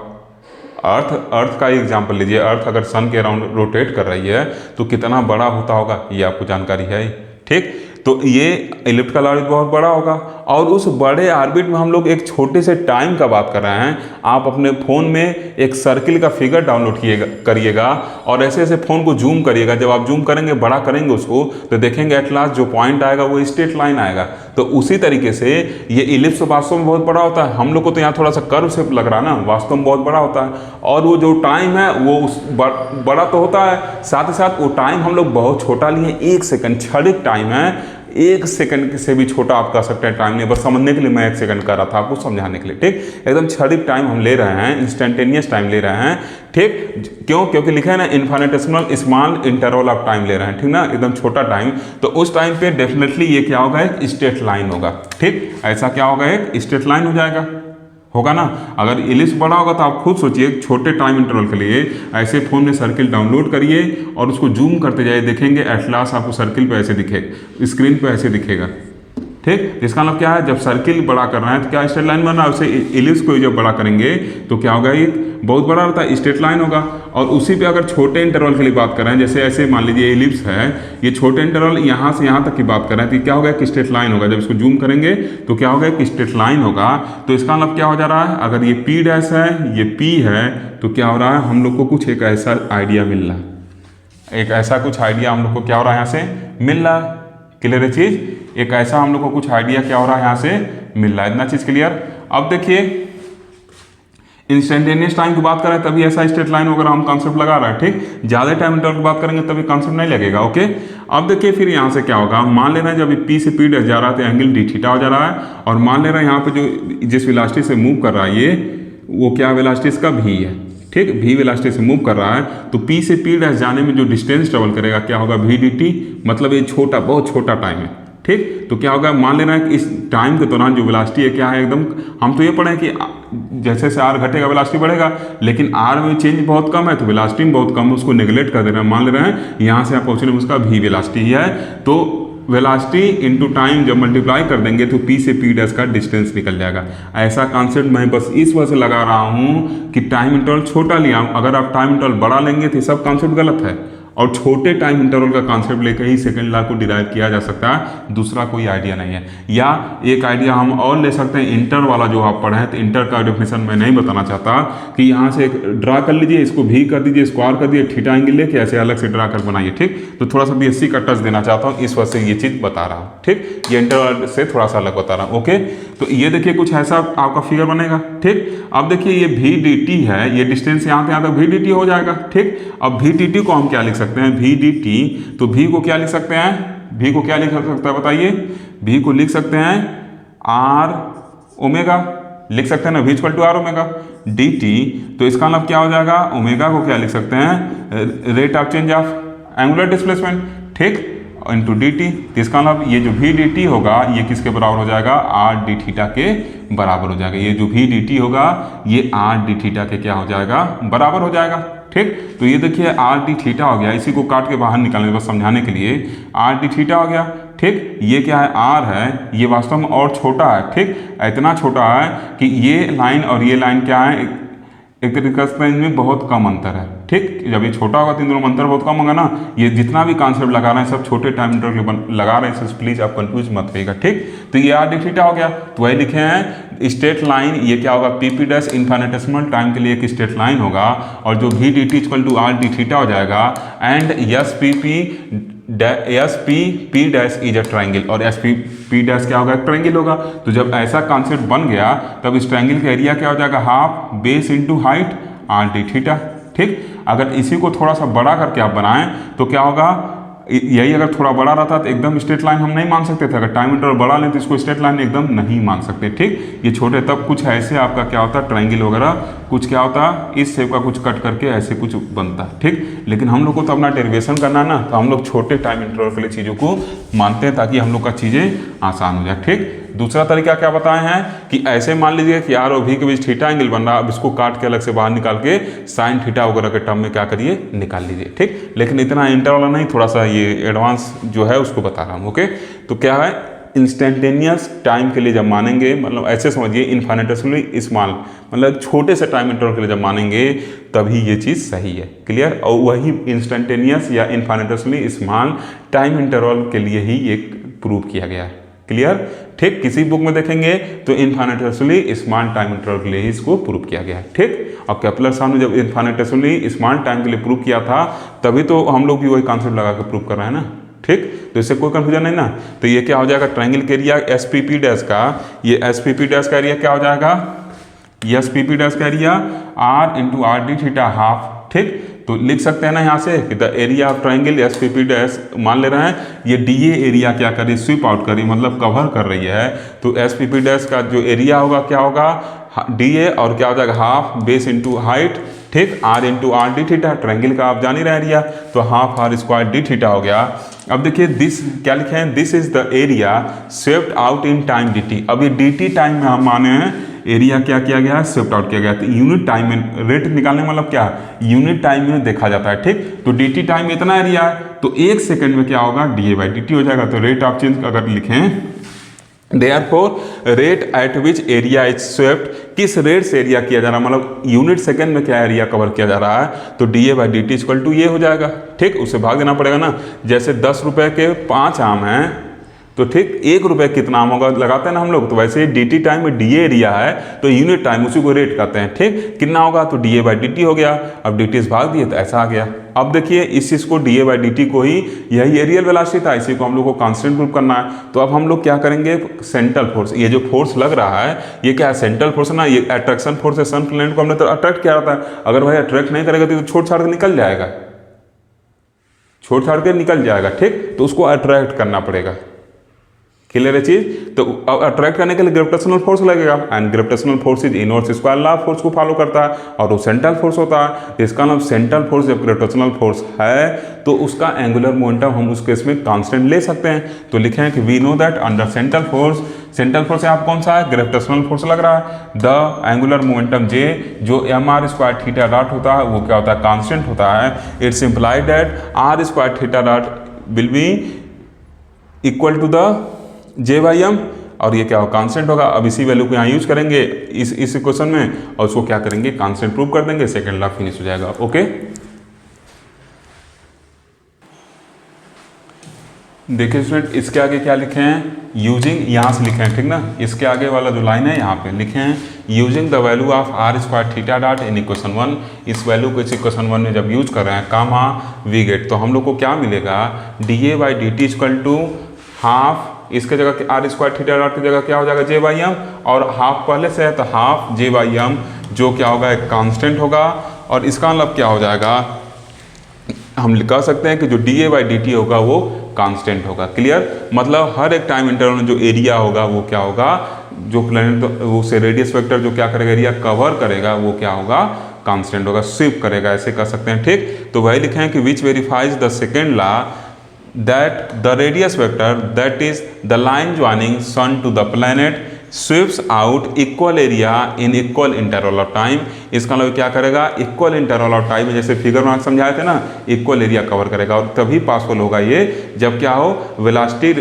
अर्थ का एग्जाम्पल लीजिए, अर्थ अगर सन के अराउंड रोटेट कर रही है तो कितना बड़ा होता होगा, ये आपको जानकारी है, ठीक। तो ये इलिप्टिकल ऑर्बिट बहुत बड़ा होगा, और उस बड़े ऑर्बिट में हम लोग एक छोटे से टाइम का बात कर रहे हैं। आप अपने फ़ोन में एक सर्किल का फिगर डाउनलोड करिएगा और ऐसे ऐसे फ़ोन को जूम करिएगा। जब आप जूम करेंगे, बड़ा करेंगे उसको, तो देखेंगे एट लास्ट जो पॉइंट आएगा वो स्ट्रेट लाइन आएगा। तो उसी तरीके से ये इलिप्स वास्तव में बहुत बड़ा होता है। हम लोग को तो यहाँ थोड़ा सा कर्व शेप लग रहा है ना, वास्तव में बहुत बड़ा होता है। और वो जो टाइम है वो बड़ा तो होता है, साथ ही साथ वो टाइम हम लोग बहुत छोटा लिए, 1 सेकंड क्षणिक टाइम है। 1 सेकंड से भी छोटा आप कह सकते हैं टाइम नहीं, बस समझने के लिए मैं 1 सेकंड कर रहा था आपको समझाने के लिए, ठीक। एकदम क्षणिक टाइम हम ले रहे हैं, इंस्टेंटेनियस टाइम ले रहे हैं, ठीक। क्यों? क्योंकि लिखा है ना इनफाइनेटेसिमल स्मॉल इंटरवल ऑफ टाइम ले रहे हैं, ठीक ना, एकदम छोटा टाइम। तो उस टाइम पे डेफिनेटली ये क्या होगा, एक स्ट्रेट लाइन होगा, ठीक। ऐसा क्या होगा, एक स्ट्रेट लाइन हो जाएगा, होगा ना। अगर इलिप्स बड़ा होगा तो आप खुद सोचिए, छोटे टाइम इंटरवल के लिए ऐसे फ़ोन में सर्किल डाउनलोड करिए और उसको जूम करते जाइए, देखेंगे एट लास्ट आपको सर्किल पे ऐसे दिखेगा, स्क्रीन पे ऐसे दिखेगा, ठीक। इसका मतलब क्या है, जब सर्किल बड़ा कर रहे हैं तो क्या स्ट्रेट लाइन बन रहा है, उसे इलिप्स को जब बड़ा करेंगे तो क्या होगा, ये बहुत बड़ा होता है, स्ट्रेट लाइन होगा। और उसी पे अगर छोटे इंटरवल के लिए बात कर रहे हैं, जैसे ऐसे मान लीजिए इलिप्स है, ये छोटे इंटरवल यहाँ से यहाँ तक की बात कर रहे हैं, तो क्या होगा, एक स्ट्रेट लाइन होगा। जब इसको जूम करेंगे तो क्या होगा, एक स्ट्रेट लाइन होगा। तो इसका मतलब क्या हो जा रहा है, अगर ये P डैश है, ये P है, तो क्या हो रहा है, हम लोग को कुछ एक ऐसा आइडिया मिल रहा है, एक ऐसा कुछ आइडिया हम लोग को क्या हो रहा है यहाँ से मिल रहा है। क्लियर है चीज़, एक ऐसा हम लोग को कुछ आइडिया क्या हो रहा है यहाँ से मिल रहा है, इतना चीज़ क्लियर। अब देखिए इंस्टेंटेनियस टाइम की बात करें तभी ऐसा स्ट्रेट लाइन वगैरह हम कॉन्सेप्ट लगा रहे हैं, ठीक। ज़्यादा टाइम इंटरवल की बात करेंगे तभी कॉन्सेप्ट नहीं लगेगा, ओके। अब देखिए फिर यहाँ से क्या होगा, मान ले रहे हैं जब P से P डैश जा रहा है तो एंगल डी थीटा हो जा रहा है, और मान ले रहे हैं यहाँ पे जो जिस वेलोसिटी से मूव कर रहा है ये, वो क्या वेलोसिटी इसका v है, ठीक। v वेलोसिटी से मूव कर रहा है, तो P से P डैश जाने में जो डिस्टेंस ट्रेवल करेगा क्या होगा, v dt, मतलब ये छोटा, बहुत छोटा टाइम है, ठीक। तो क्या होगा, मान लेना है कि इस टाइम के दौरान जो वेलोसिटी है क्या है, एकदम हम तो ये पढ़े कि जैसे जैसे r घटेगा वेलोसिटी बढ़ेगा, लेकिन r में चेंज बहुत कम है तो वेलोसिटी में बहुत कम है, उसको नेगलेक्ट कर देना। मान ले रहे हैं यहाँ से आप पहुँचने में उसका v वेलोसिटी है, तो वेलोसिटी इंटू टाइम जब मल्टीप्लाई कर देंगे तो P से P डैश का डिस्टेंस निकल जाएगा। ऐसा कॉन्सेप्ट मैं बस इस वजह से लगा रहा हूँ कि टाइम इंटरवल छोटा लिया, अगर आप टाइम इंटरवल बड़ा लेंगे तो सब कॉन्सेप्ट गलत है, और छोटे टाइम इंटरवल का कॉन्सेप्ट लेकर ही सेकंड लॉ को डिराइव किया जा सकता है, दूसरा कोई आइडिया नहीं है। या एक आइडिया हम और ले सकते हैं, इंटर वाला जो आप पढ़े हैं, तो इंटर का डेफिनेशन मैं नहीं बताना चाहता कि यहाँ से एक ड्रा कर लीजिए, इसको भी कर दीजिए, स्क्वायर कर दीजिए, थीटा एंगल लेके ऐसे अलग से ड्रा कर बनाइए, ठीक। तो थोड़ा सा BSc का टच देना चाहता हूँ, इस वजह से ये चीज़ बता रहा हूँ, ठीक। ये इंटर से थोड़ा सा अलग बता रहा हूँ, ओके। तो ये देखिए कुछ ऐसा आपका फिगर बनेगा, ठीक। अब देखिए ये v dt है, ये डिस्टेंस यहाँ से यहाँ तक v dt हो जाएगा, ठीक। अब v dt को हम क्या लिख सकते हैं, v dt, तो v को क्या लिख सकते हैं, v को क्या लिख सकते हैं बताइए, v को लिख सकते हैं r ओमेगा, लिख सकते हैं ना, v equal to r omega dt। तो इसका मतलब क्या हो जाएगा, ओमेगा को क्या लिख सकते हैं, rate of change of angular displacement, ठीक, इंटू डी टी। तो इसका मतलब ये जो v dt होगा ये किसके बराबर हो जाएगा, r d थीटा के बराबर हो जाएगा। ये जो v dt होगा ये r d थीटा के क्या हो जाएगा, बराबर हो जाएगा, ठीक। तो ये देखिए r d थीटा हो गया, इसी को काट के बाहर निकालेंगे बस समझाने के लिए, r d थीटा हो गया, ठीक। ये क्या है, r है, ये वास्तव में और छोटा है, ठीक। इतना छोटा है कि ये लाइन और ये लाइन क्या है, एक तरीके से इनमें बहुत कम अंतर है। ठीक, जब ये छोटा होगा तो इन दोनों में अंतर बहुत कम होगा ना। ये जितना भी कॉन्सेप्ट लगा रहे हैं सब छोटे टाइम इंटरवल के लिए लगा रहे हैं, इससे प्लीज आप कंफ्यूज मत होइएगा। ठीक, तो ये आर डी थीटा हो गया, तो वही लिखे हैं स्ट्रेट लाइन, ये क्या होगा P P dash infinitesimal time के लिए एक स्ट्रेट लाइन होगा, और जो V D T equal to R D theta हो जाएगा, and S P P dash is a triangle, और एस पी डैश क्या होगा, एक ट्राइंगल होगा। तो जब ऐसा कॉन्सेप्ट बन गया तब इस ट्राइंगल का एरिया क्या हो जाएगा, half base into height are D theta. ठीक, अगर इसी को थोड़ा सा बड़ा करके आप बनाएं तो क्या होगा, यही अगर थोड़ा बड़ा रहता तो एकदम स्ट्रेट लाइन हम नहीं मान सकते थे, अगर टाइम इंटरवल बड़ा लें तो इसको स्ट्रेट लाइन एकदम नहीं मान सकते। ठीक, ये छोटे तब कुछ ऐसे आपका क्या होता है, ट्रायंगल वगैरह कुछ क्या होता है, इस शेप का कुछ कट करके ऐसे कुछ बनता है। ठीक, लेकिन हम लोग को तो अपना डेरिवेशन करना है ना, तो हम लोग छोटे टाइम इंटरवल के लिए चीज़ों को मानते हैं ताकि हम लोग का चीज़ें आसान हो जाए। ठीक, दूसरा तरीका क्या बताए हैं कि ऐसे मान लीजिए कि आर और वी के बीच थीटा एंगल बन रहा है, अब इसको काट के अलग से बाहर निकाल के साइन थीटा वगैरह के टर्म में क्या करिए, निकाल लीजिए। ठीक, लेकिन इतना इंटरवल नहीं, थोड़ा सा ये एडवांस जो है उसको बता रहा हूँ। ओके, तो क्या है, इंस्टेंटेनियस टाइम के लिए जब मानेंगे, मतलब ऐसे समझिए इन्फिनिटेसिमली स्मॉल, मतलब छोटे से टाइम इंटरवल के लिए जब मानेंगे तभी ये चीज़ सही है। क्लियर, और वही इंस्टेंटेनियस या इन्फिनिटेसिमली स्मॉल टाइम इंटरवल के लिए ही ये प्रूव किया गया है। क्लियर, ठीक, किसी बुक में देखेंगे तो इन्फिनिटेसिमली स्मॉल टाइम इंटरवल के लिए ही इसको प्रूव किया गया है। ठीक, और केपलर साहब ने जब इन्फिनिटेसिमली स्मॉल टाइम के लिए प्रूव किया था तभी तो हम लोग भी वही कॉन्सेप्ट लगा के प्रूव कर रहे हैं ना। ठीक, तो इससे कोई कंफ्यूजन नहीं ना। तो ये क्या हो जाएगा, ट्रायंगल के area S P P dash का, ये एस पी पी डैश का एरिया क्या हो जाएगा, एस पी पी डैश का area R into R D theta half. ठीक, तो लिख सकते हैं ना यहाँ से कि the area of triangle S P P dash, मान ले रहे हैं ये डी ए एरिया क्या करी, स्वीप आउट करी, मतलब कवर कर रही है। तो एस पी पी डैश का जो एरिया होगा क्या होगा, डी ए, और क्या हो जाएगा हाफ बेस इंटू हाइट। ठीक, R into R D theta, triangle का आप जान ही रहे एरिया, तो half R square D theta हो गया। अब देखिए दिस क्या लिखे हैं, this is the area swept out in time D T. अब ये डी टी टाइम में हम माने हैं एरिया क्या किया गया है, स्वेप्ट आउट किया गया। तो यूनिट टाइम में रेट निकालने मतलब क्या, यूनिट टाइम में देखा जाता है। ठीक, तो डी टी टाइम में इतना एरिया है तो एक सेकंड में क्या होगा, D A by D T हो जाएगा। तो रेट ऑफ चेंज अगर लिखें, therefore rate at which area is swept, किस रेट से एरिया किया जा रहा है, मतलब यूनिट सेकंड में क्या एरिया कवर किया जा रहा है, तो D A by D T equal to ये हो जाएगा। ठीक, उससे भाग देना पड़ेगा ना, जैसे 10 रुपए के 5 आम हैं तो ठीक 1 रुपये कितना आम होगा लगाते हैं ना हम लोग, तो वैसे डी टी टाइम में डी ए एरिया है तो यूनिट टाइम उसी को रेट कहते हैं। ठीक, कितना होगा, तो D A by D T हो गया। अब डी टी से भाग दिए तो ऐसा आ गया। अब देखिए इस चीज़ को D A by D T को ही, यही एरियल वेलोसिटी था, इसी को हम लोग को कांस्टेंट प्रूव करना है। तो अब हम लोग क्या करेंगे, सेंट्रल फोर्स, ये जो फोर्स लग रहा है ये क्या है, सेंट्रल फोर्स है ना, ये अट्रैक्शन फोर्स है। सन प्लैनेट को हमने तो अट्रैक्ट किया रहता है, अगर भाई अट्रैक्ट नहीं करेगा तो छोड़ छाड़ के निकल जाएगा, छोड़ छाड़ के निकल जाएगा। ठीक, तो उसको अट्रैक्ट करना पड़ेगा। क्लियर है चीज, तो अट्रैक्ट करने के लिए ग्रेविटेशनल फोर्स लगेगा, and gravitational force is inverse square law of force को फॉलो करता है, और वो सेंट्रल फोर्स होता है। तो इसका नाम सेंट्रल फोर्स जब ग्रेविटेशनल फोर्स है तो उसका एंगुलर मोमेंटम हम उस केस में कांस्टेंट ले सकते हैं। तो लिखे हैं कि we know that under central force यहाँ कौन सा है, ग्रेविटेशनल फोर्स लग रहा है, द एंगुलर मोमेंटम जे जो M R square theta dot होता है वो क्या होता है, कांस्टेंट होता है। It's implied that R square theta dot will be equal to the J by M, और ये क्या हो, कांस्टेंट होगा। अब इसी वैल्यू को यहाँ यूज करेंगे इस इक्वेशन में, और उसको क्या करेंगे, कांस्टेंट प्रूव कर देंगे, सेकंड लॉ फिनिश हो जाएगा। ओके, देखिए स्टूडेंट इसके आगे क्या लिखे हैं, यूजिंग, यहाँ से लिखे हैं ठीक ना, इसके आगे वाला जो लाइन है यहाँ पे लिखे हैं using the value of R square theta dot in equation 1। इस वैल्यू को इस इक्वेशन 1 में जब यूज कर रहे हैं कामा वी गेट, तो हम लोग को क्या मिलेगा, D A by D T equal to half, इसके जगह आर स्क्वायर थीटा डॉट की जगह क्या हो जाएगा, जे बाई एम, और हाफ पहले से है तो हाफ जे बाई एम जो क्या होगा, एक कांस्टेंट होगा। और इसका मतलब क्या हो जाएगा, हम कह सकते हैं कि जो D A by D T होगा वो कांस्टेंट होगा। क्लियर, मतलब हर एक टाइम इंटरवल में जो एरिया होगा वो क्या होगा, जो प्लैनेट उसे रेडियस वेक्टर जो क्या करेगा, एरिया कवर करेगा वो क्या होगा, कांस्टेंट होगा, स्वीप करेगा, ऐसे कह सकते हैं। ठीक, तो वही लिखे हैं कि which verifies the second law that the radius vector, that is the line joining sun to the planet, sweeps out equal area in equal interval of time। इसका मतलब क्या करेगा, इक्वल इंटरवल ऑफ टाइम, जैसे फिगर में समझाए थे ना, इक्वल एरिया कवर करेगा। और तभी पॉसिबल होगा ये जब क्या हो, वेलोसिटी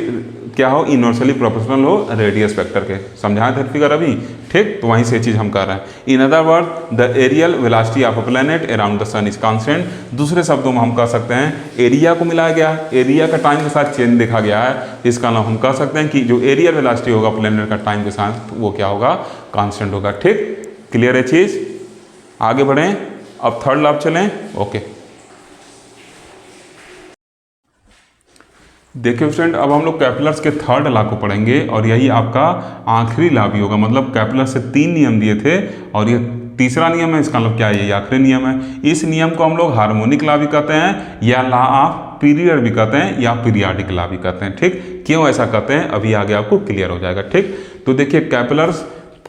क्या हो, इनवर्सली प्रोपोर्शनल हो रेडियस वेक्टर के। समझाए थे फिगर अभी, ठीक। तो वहीं से ये चीज़ हम कर रहे हैं। In other word the areal velocity of a planet around the sun is constant. दूसरे शब्दों में हम कह सकते हैं एरिया को मिलाया गया, एरिया का टाइम के साथ चेंज देखा गया है, इसका नाम हम कह सकते हैं कि जो एरियल वेलोसिटी होगा प्लैनेट का टाइम के साथ वो क्या होगा, कांस्टेंट होगा। ठीक, क्लियर है चीज़। आगे बढ़ें, अब थर्ड लॉ चलें। ओके, देखिए स्टूडेंट, अब हम लोग कैपलर्स के थर्ड लॉ को पढ़ेंगे और यही आपका आखिरी लॉ भी होगा। मतलब कैपलर से 3 नियम दिए थे और ये तीसरा नियम है, इसका मतलब क्या है, ये आखिरी नियम है। इस नियम को हम लोग हार्मोनिक लॉ भी कहते हैं या लॉ ऑफ पीरियड भी कहते हैं या पीरियाडिक लॉ भी कहते हैं। ठीक, क्यों ऐसा कहते हैं अभी आगे आपको क्लियर हो जाएगा। ठीक, तो देखिए कैपलर्स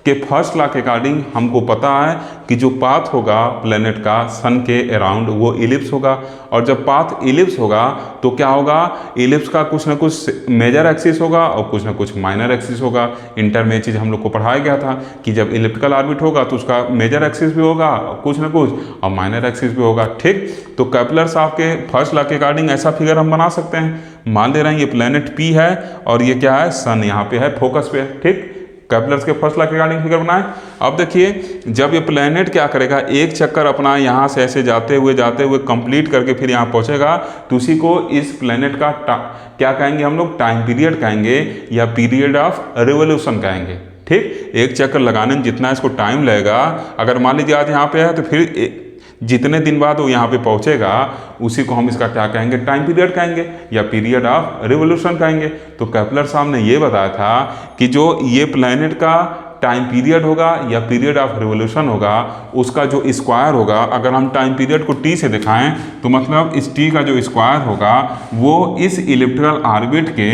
के फर्स्ट लॉ के अकॉर्डिंग हमको पता है कि जो पाथ होगा प्लेनेट का सन के अराउंड वो इलिप्स होगा, और जब पाथ इलिप्स होगा तो क्या होगा, इलिप्स का कुछ ना कुछ मेजर एक्सिस होगा और कुछ ना कुछ माइनर एक्सिस होगा। इंटर में चीज़ हम लोग को पढ़ाया गया था कि जब इलिप्टिकल ऑर्बिट होगा तो उसका मेजर एक्सिस भी होगा कुछ ना कुछ और माइनर एक्सिस भी होगा। ठीक, तो कैपलर्स आपके फर्स्ट लॉ के अकॉर्डिंग ऐसा फिगर हम बना सकते हैं। मान ले रहे हैं ये प्लेनेट पी है और ये क्या है, सन यहाँ पे है, फोकस पे। ठीक, कैपलर्स के फर्स्ट लॉ के अकॉर्डिंग फिगर बनाए। अब देखिए जब ये प्लेनेट क्या करेगा, एक चक्कर अपना यहाँ से ऐसे जाते हुए कंप्लीट करके फिर यहाँ पहुँचेगा, तो उसी को इस प्लेनेट का क्या कहेंगे हम लोग, टाइम पीरियड कहेंगे या पीरियड ऑफ रिवोल्यूशन कहेंगे। ठीक, एक चक्कर लगाने में जितना इसको टाइम लगेगा, अगर मान लीजिए आज यहाँ पे है तो फिर जितने दिन बाद वो यहाँ पे पहुँचेगा उसी को हम इसका क्या कहेंगे, टाइम पीरियड कहेंगे या पीरियड ऑफ रिवोल्यूशन कहेंगे। तो कैपलर साहब ने ये बताया था कि जो ये प्लैनेट का टाइम पीरियड होगा या पीरियड ऑफ रिवोल्यूशन होगा उसका जो स्क्वायर होगा, अगर हम टाइम पीरियड को टी से दिखाएं तो मतलब इस टी का जो स्क्वायर होगा वो इस इलिप्टिकल ऑर्बिट के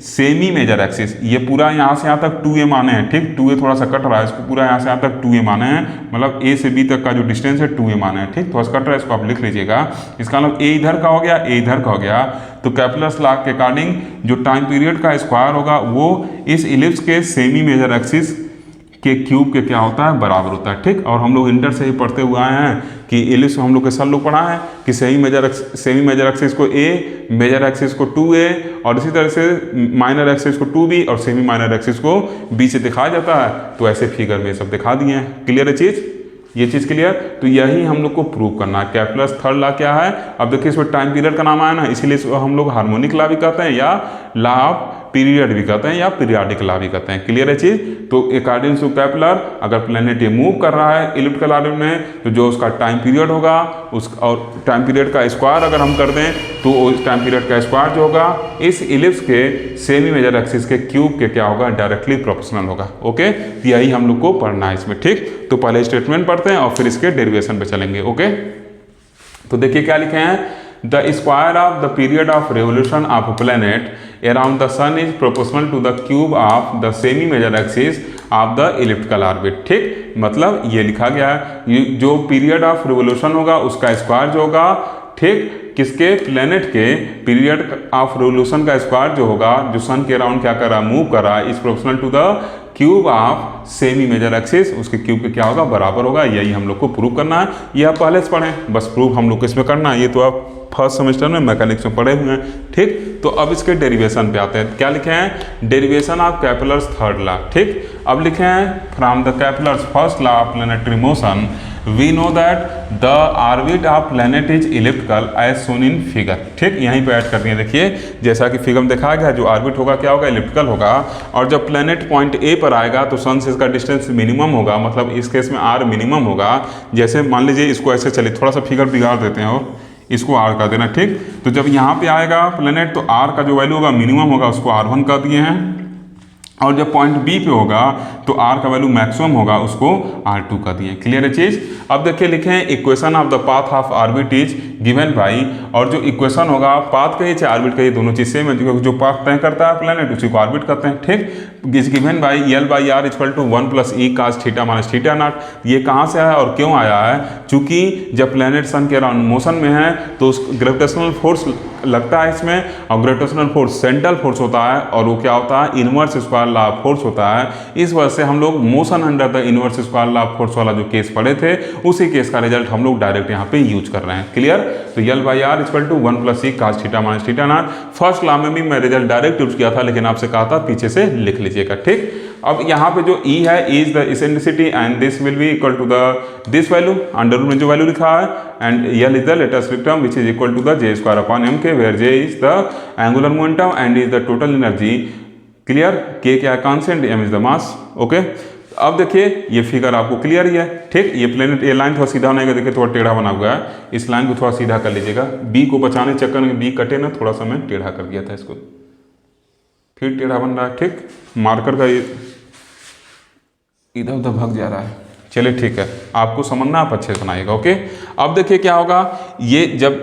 सेमी मेजर एक्सिस, ये पूरा यहाँ से यहाँ तक 2a माने हैं। ठीक, 2a थोड़ा सा कट रहा है, इसको पूरा यहाँ से यहाँ तक 2a माने हैं, मतलब a से b तक का जो डिस्टेंस है 2a माने हैं। ठीक, थोड़ा सा कट रहा है, इसको आप लिख लीजिएगा। इसका मतलब a इधर का हो गया, a इधर का हो गया। तो कैपलर्स लॉ के अकॉर्डिंग जो टाइम पीरियड का स्क्वायर होगा वो इस इलिप्स के सेमी मेजर एक्सिस के क्यूब के क्या होता है, बराबर होता है। ठीक, और हम लोग इंटर से ही पढ़ते हुए आए हैं कि इलिप्स हम लोग के सर लोग पढ़ा है कि सेमी मेजर एक्सिस को a, मेजर एक्सिस को 2a और इसी तरह से माइनर एक्सिस को 2b और सेमी माइनर एक्सिस को b से दिखाया जाता है। तो ऐसे फिगर में सब दिखा दिए हैं। क्लियर है चीज़, ये चीज़ क्लियर। तो यही हम लोग को प्रूव करना है। कैपलर्स थर्ड लॉ क्या है, अब देखिए इसमें टाइम पीरियड का नाम आया ना, इसीलिए इसको हम लोग हार्मोनिक लॉ भी कहते हैं या लॉ ऑफ पीरियड भी कहते हैं या पीरियाडिक लॉ भी कहते हैं। क्लियर है चीज़। तो अकॉर्डिंग टू कैपलर अगर प्लैनेट ये मूव कर रहा है इलिप्टिकल ऑर्बिट में तो जो उसका टाइम पीरियड होगा उस और टाइम पीरियड का स्क्वायर अगर हम कर दें तो उस टाइम पीरियड का स्क्वायर जो होगा इस इलिप्स के सेमी मेजर एक्सिस के क्यूब के क्या होगा, डायरेक्टली प्रोपोर्शनल होगा। ओके, तो यही हम लोग को पढ़ना है इसमें। ठीक, तो पहले स्टेटमेंट पढ़ते हैं और फिर इसके डेरिवेशन पे चलेंगे। ओके, तो देखिए क्या लिखे हैं, the square of the period of revolution of a planet around the sun is proportional to the cube of the semi major axis of the elliptical orbit. ठीक, मतलब ये लिखा गया है जो पीरियड ऑफ रिवोल्यूशन होगा उसका स्क्वायर जो होगा, ठीक, किसके, प्लैनेट के पीरियड ऑफ रिवोल्यूशन का स्क्वायर जो होगा जो सन के अराउंड क्या कर रहा है, मूव कर रहा है, is proportional to the cube of semi major axis, उसके क्यूब के क्या होगा, बराबर होगा। यही हम लोग को प्रूव करना है। ये आप पहले से पढ़ें, बस प्रूव हम लोग को इसमें करना है। ये तो आप फर्स्ट सेमेस्टर में मैकेनिक्स में पढ़े हुए हैं। ठीक, तो अब इसके डेरिवेशन पे आते हैं। क्या लिखे हैं, derivation of Kepler's third law. ठीक, अब लिखे हैं from the Kepler's first law of planetary motion we know that the orbit of planet is elliptical as shown in figure. ठीक, यहीं पे ऐड कर दिए। देखिए जैसा कि फिगर में दिखाया गया जो ऑर्बिट होगा क्या होगा, इलिप्टिकल होगा, और जब प्लैनेट पॉइंट ए पर आएगा तो सन से इसका डिस्टेंस मिनिमम होगा, मतलब इस केस में आर मिनिमम होगा। जैसे मान लीजिए इसको ऐसे चलिए थोड़ा सा फिगर बिगाड़ देते हैं और इसको आर कर देना। ठीक, तो जब यहाँ पे आएगा प्लैनेट तो आर का जो वैल्यू होगा मिनिमम होगा, उसको R1 कर दिए हैं, और जब पॉइंट बी पे होगा तो आर का वैल्यू मैक्सिमम होगा, उसको R2 का दिए। क्लियर है चीज़। अब देखिए लिखे हैं equation of the path of orbit is given by, और जो इक्वेशन होगा पाथ कहिए चाहे ऑर्बिट कहिए दोनों चीज़ सेम है, जो पाथ तय करता है प्लैनेट उसी को ऑर्बिट करते हैं। ठीक, is given by L by R equal to 1 + E cos theta minus theta naught. ये कहाँ से आया और क्यों आया है, चूंकि जब प्लैनेट सन के अराउंड मोशन में है तो उस ग्रेविटेशनल फोर्स लगता है इसमें, और ग्रेविटेशनल फोर्स सेंट्रल फोर्स होता है और वो क्या होता है, inverse square law of force होता है। इस वजह से हम लोग motion under the inverse square law of force वाला जो केस पढ़े थे उसी केस का रिजल्ट हम लोग डायरेक्ट यहाँ पे यूज कर रहे हैं। क्लियर। तो l by r equal to 1 plus e cos theta minus theta not. First law में भी मैं रिजल्ट डायरेक्ट यूज किया था, लेकिन आपसे कहा था पीछे से लिख लीजिएगा, ठीक। अब यहाँ पे जो ई है, e is the eccentricity and this will be equal to the this value, under root में जो वैल्यू लिखा है, and l is the latus rectum which is equal to the j square upon m k, where j is the angular momentum and is the total energy. Clear, k क्या है constant, m is the mass. Okay, अब देखिए ये फिगर आपको क्लियर ही है, ठीक। ये प्लेनेट, ये लाइन थोड़ा सीधा होने का देखिए थोड़ा टेढ़ा बना हुआ है, इस लाइन को थोड़ा सीधा कर लीजिएगा। बी को बचाने चक्कर में बी कटे ना, थोड़ा सा मैं टेढ़ा कर दिया था इसको, फिर टेढ़ा बन रहा है, ठीक। मार्कर का इधर उधर भाग जा रहा है, चलिए ठीक है, आपको समझना, आप अच्छे से बनाइएगा। ओके, अब देखिए क्या होगा, ये जब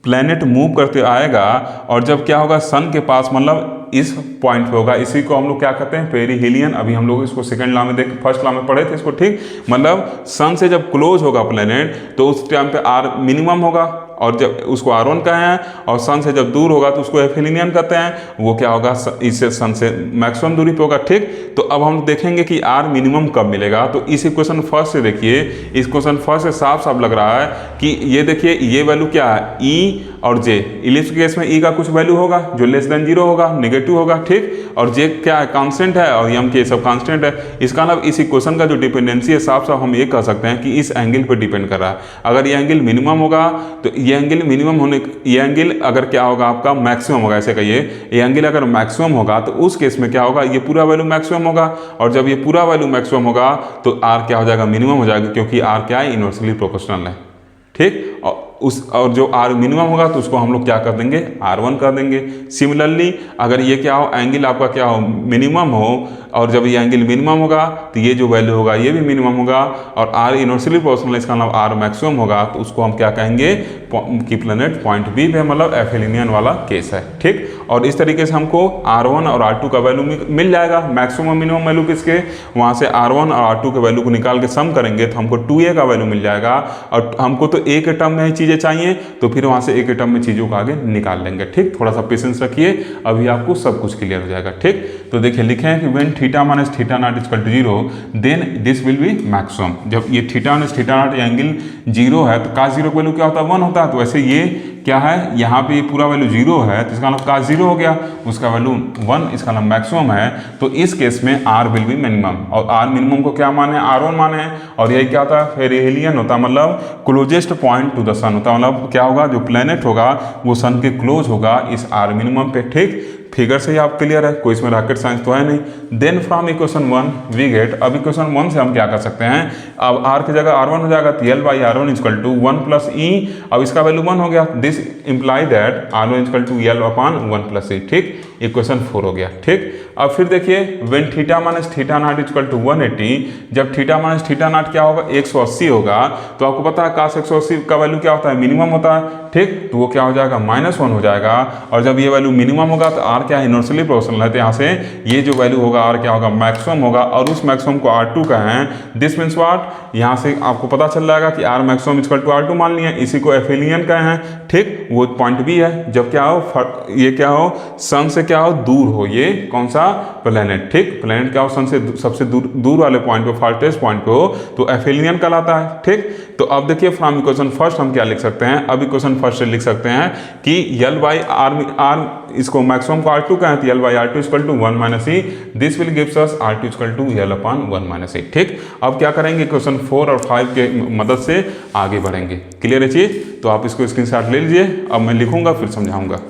प्लेनेट मूव करते आएगा और जब क्या होगा सन के पास, मतलब इस पॉइंट पे होगा, इसी को हम लोग क्या कहते हैं, पेरीहेलियन। अभी हम लोग इसको सेकंड लॉ में देख, फर्स्ट लॉ में पढ़े थे इसको, ठीक। मतलब सन से जब क्लोज होगा प्लेनेट तो उस टाइम पे आर मिनिमम होगा, और जब उसको R1 कहे हैं, और सन से जब दूर होगा तो उसको एफिलिनियन कहते हैं, वो क्या होगा, इससे सन से मैक्सिमम दूरी पे होगा, ठीक। तो अब हम देखेंगे कि R मिनिमम कब मिलेगा। तो इस इक्वेशन फर्स्ट से देखिए, इस क्वेश्चन फर्स्ट से साफ साफ लग रहा है कि ये देखिए ये वैल्यू क्या है, E और J। इलिप्स के केस में E का कुछ वैल्यू होगा जो लेस देन 0 होगा, नेगेटिव होगा, ठीक। और J क्या है, कांस्टेंट है, और M के सब कांस्टेंट है। इसका मतलब इस इक्वेशन का जो डिपेंडेंसी है, साफ साफ हम ये कह सकते हैं कि इस एंगल पर डिपेंड कर रहा है। अगर ये एंगल मिनिमम होगा तो ये एंगल मिनिमम होने, ये एंगल अगर क्या होगा आपका मैक्सिमम होगा, ऐसे कहिए, ये एंगल अगर मैक्सिमम होगा तो उस केस में क्या होगा, ये पूरा वैल्यू मैक्सिमम होगा, और जब ये पूरा वैल्यू मैक्सिमम होगा तो R क्या हो जाएगा, मिनिमम हो जाएगा, क्योंकि R क्या है, इनवर्सली प्रोपोर्शनल है, ठीक। और जो R मिनिमम होगा तो उसको हम लोग क्या कर देंगे, R1 कर देंगे। सिमिलरली अगर ये क्या हो, एंगल आपका क्या हो, मिनिमम हो, और जब ये एंगल मिनिमम होगा तो ये जो वैल्यू होगा ये भी मिनिमम होगा, और R इनवर्सली प्रोपोर्शनल, इसका मतलब R मैक्सिमम होगा, तो उसको हम क्या कहेंगे कि प्लेनेट पॉइंट बी पे, मतलब एफिलिनियन वाला केस है, ठीक। और इस तरीके से हमको R1 और R2 का वैल्यू मिल जाएगा, मैक्सिमम मिनिमम वैल्यू किसके, वहाँ से R1 और R2 के वैल्यू को निकाल के सम करेंगे तो हमको 2a का वैल्यू मिल जाएगा, और हमको तो a के टर्म में ही चीज़ें चाहिए, तो फिर वहाँ से a के टर्म में चीज़ों को आगे निकाल लेंगे, ठीक। थोड़ा सा पेशेंस रखिए, अभी आपको सब कुछ क्लियर हो जाएगा, ठीक। तो देखिए लिखे हैं कि when theta minus theta naught equal to 0 then this will be maximum. जब ये theta minus theta naught angle 0 है तो cos 0 का वैल्यू क्या होता है, 1 होता है। तो वैसे ये क्या है, यहाँ पे ये पूरा वैल्यू 0 है तो इसका मतलब cos 0 हो गया, उसका वैल्यू 1, इसका मतलब मैक्सिमम है। तो इस केस में R विल बी मिनिमम, और R मिनिमम को क्या माने, R1 माने, और यही क्या होता है, पेरिहेलियन होता है, मतलब क्लोजेस्ट पॉइंट टू द सन होता है। मतलब क्या होगा, जो प्लेनेट होगा वो सन के क्लोज होगा इस R मिनिमम पे, ठीक। फिगर से ही आप क्लियर है, कोई इसमें रॉकेट साइंस तो है नहीं। Then from equation 1 we get, अब इक्वेशन 1 से हम क्या कर सकते हैं, अब R की जगह R1 हो जाएगा, तो L by R1 equal to 1 plus E, अब इसका वैल्यू 1 हो गया, this imply that R1 equal to L upon 1 plus E, ठीक। इक्वेशन 4 हो गया, ठीक। अब फिर देखिए when theta minus theta naught equal to 180, जब थीटा माइनस थीटा नॉट क्या होगा, 180 होगा, तो आपको पता है cos 180 का वैल्यू क्या होता है, मिनिमम होता है, ठीक। तो वो क्या हो जाएगा, -1 हो जाएगा, और जब ये वैल्यू मिनिमम होगा तो R क्या है, इनवर्सली प्रोपोर्शनल है, तो यहाँ से ये जो वैल्यू होगा R क्या होगा, मैक्सिमम होगा, और उस मैक्सिमम को R2 कहें। दिस मीन्स व्हाट, यहाँ से आपको पता चल जाएगा कि R maximum equal to R2 मान लिया, इसी को एफिलियन कहें, ठीक। वो पॉइंट भी है जब क्या हो, ये क्या हो, सन से क्या हो, दूर हो, ये कौन सा, प्लेनेट, ठीक। प्लेनेट क्या हो, सन से सबसे दूर वाले पॉइंट पे, फार्टेस्ट पॉइंट पे हो, तो एफिलियन कहलाता है, ठीक। तो अब देखिए फ्रॉम इक्वेशन फर्स्ट हम क्या लिख सकते हैं, अब इक्वेशन फर्स्ट से लिख सकते हैं कि L बाई R, इसको मैक्सिमम को R2 कहें, तो L by R2 equal to 1 minus E, this will gives us R2 equal to L upon 1 minus E, ठीक। अब क्या करेंगे, इक्वेशन 4 और 5 के मदद से आगे बढ़ेंगे। क्लियर है चीज, तो आप इसको स्क्रीनशॉट ले लीजिए, अब मैं लिखूंगा फिर समझाऊंगा।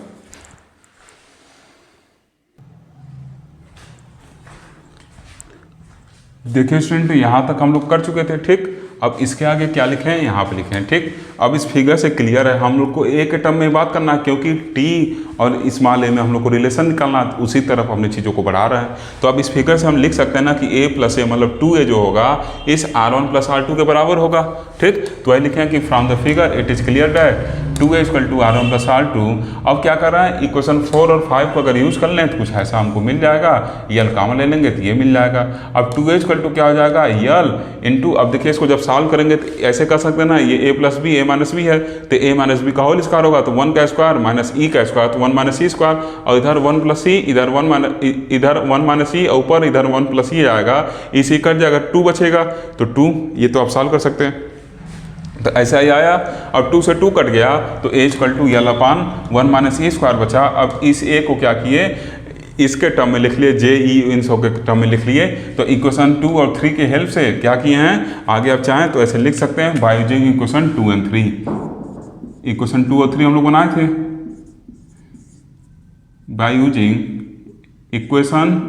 देखिए स्टूडेंट, यहाँ तक हम लोग कर चुके थे, ठीक। अब इसके आगे क्या लिखे हैं, यहाँ पे लिखे हैं, ठीक। अब इस फिगर से क्लियर है, हम लोग को ए के टर्म में बात करना है, क्योंकि टी और स्मॉल ए में हम लोग को रिलेशन निकालना है, उसी तरफ अपनी चीज़ों को बढ़ा रहे हैं। तो अब इस फिगर से हम लिख सकते हैं ना कि ए प्लस ए मतलब 2a जो होगा इस R1 प्लस R2 के बराबर होगा, ठीक। तो वही लिखे हैं कि from the figure it is clear that 2a equal to R1 plus R2। अब क्या कर रहा है, इक्वेशन 4 और 5 को अगर यूज कर लें तो कुछ ऐसा हमको मिल जाएगा, यल कॉमन ले लेंगे तो ये मिल जाएगा। अब 2a इक्वल टू क्या हो जाएगा, यल इंटू, अब देखिए इसको जब सॉल्व करेंगे तो ऐसे कर सकते हैं ना, ये a plus B a minus B है, तो a माइनस बी का होल स्क्वायर होगा, तो 1 का स्क्वायर माइनस e का स्क्वायर, तो 1 माइनस ई स्क्वायर, और इधर 1 प्लस ई, इधर 1 माइनस ई, ऊपर इधर 1 प्लस ई आएगा, इसी कट जाएगा, 2 बचेगा, तो 2, ये तो आप सॉल्व कर सकते हैं। तो ऐसा ही आया। अब 2 से 2 कट गया तो a equal to L upon 1 minus E square बचा। अब इस a को क्या किए, इसके टर्म में लिख लिए, जे ई इन सब के टर्म में लिख लिए। तो इक्वेशन 2 और 3 के हेल्प से क्या किए हैं, आगे आप चाहें तो ऐसे लिख सकते हैं by using equation 2 and 3। Equation 2 और 3 हम लोग बनाए थे by using equation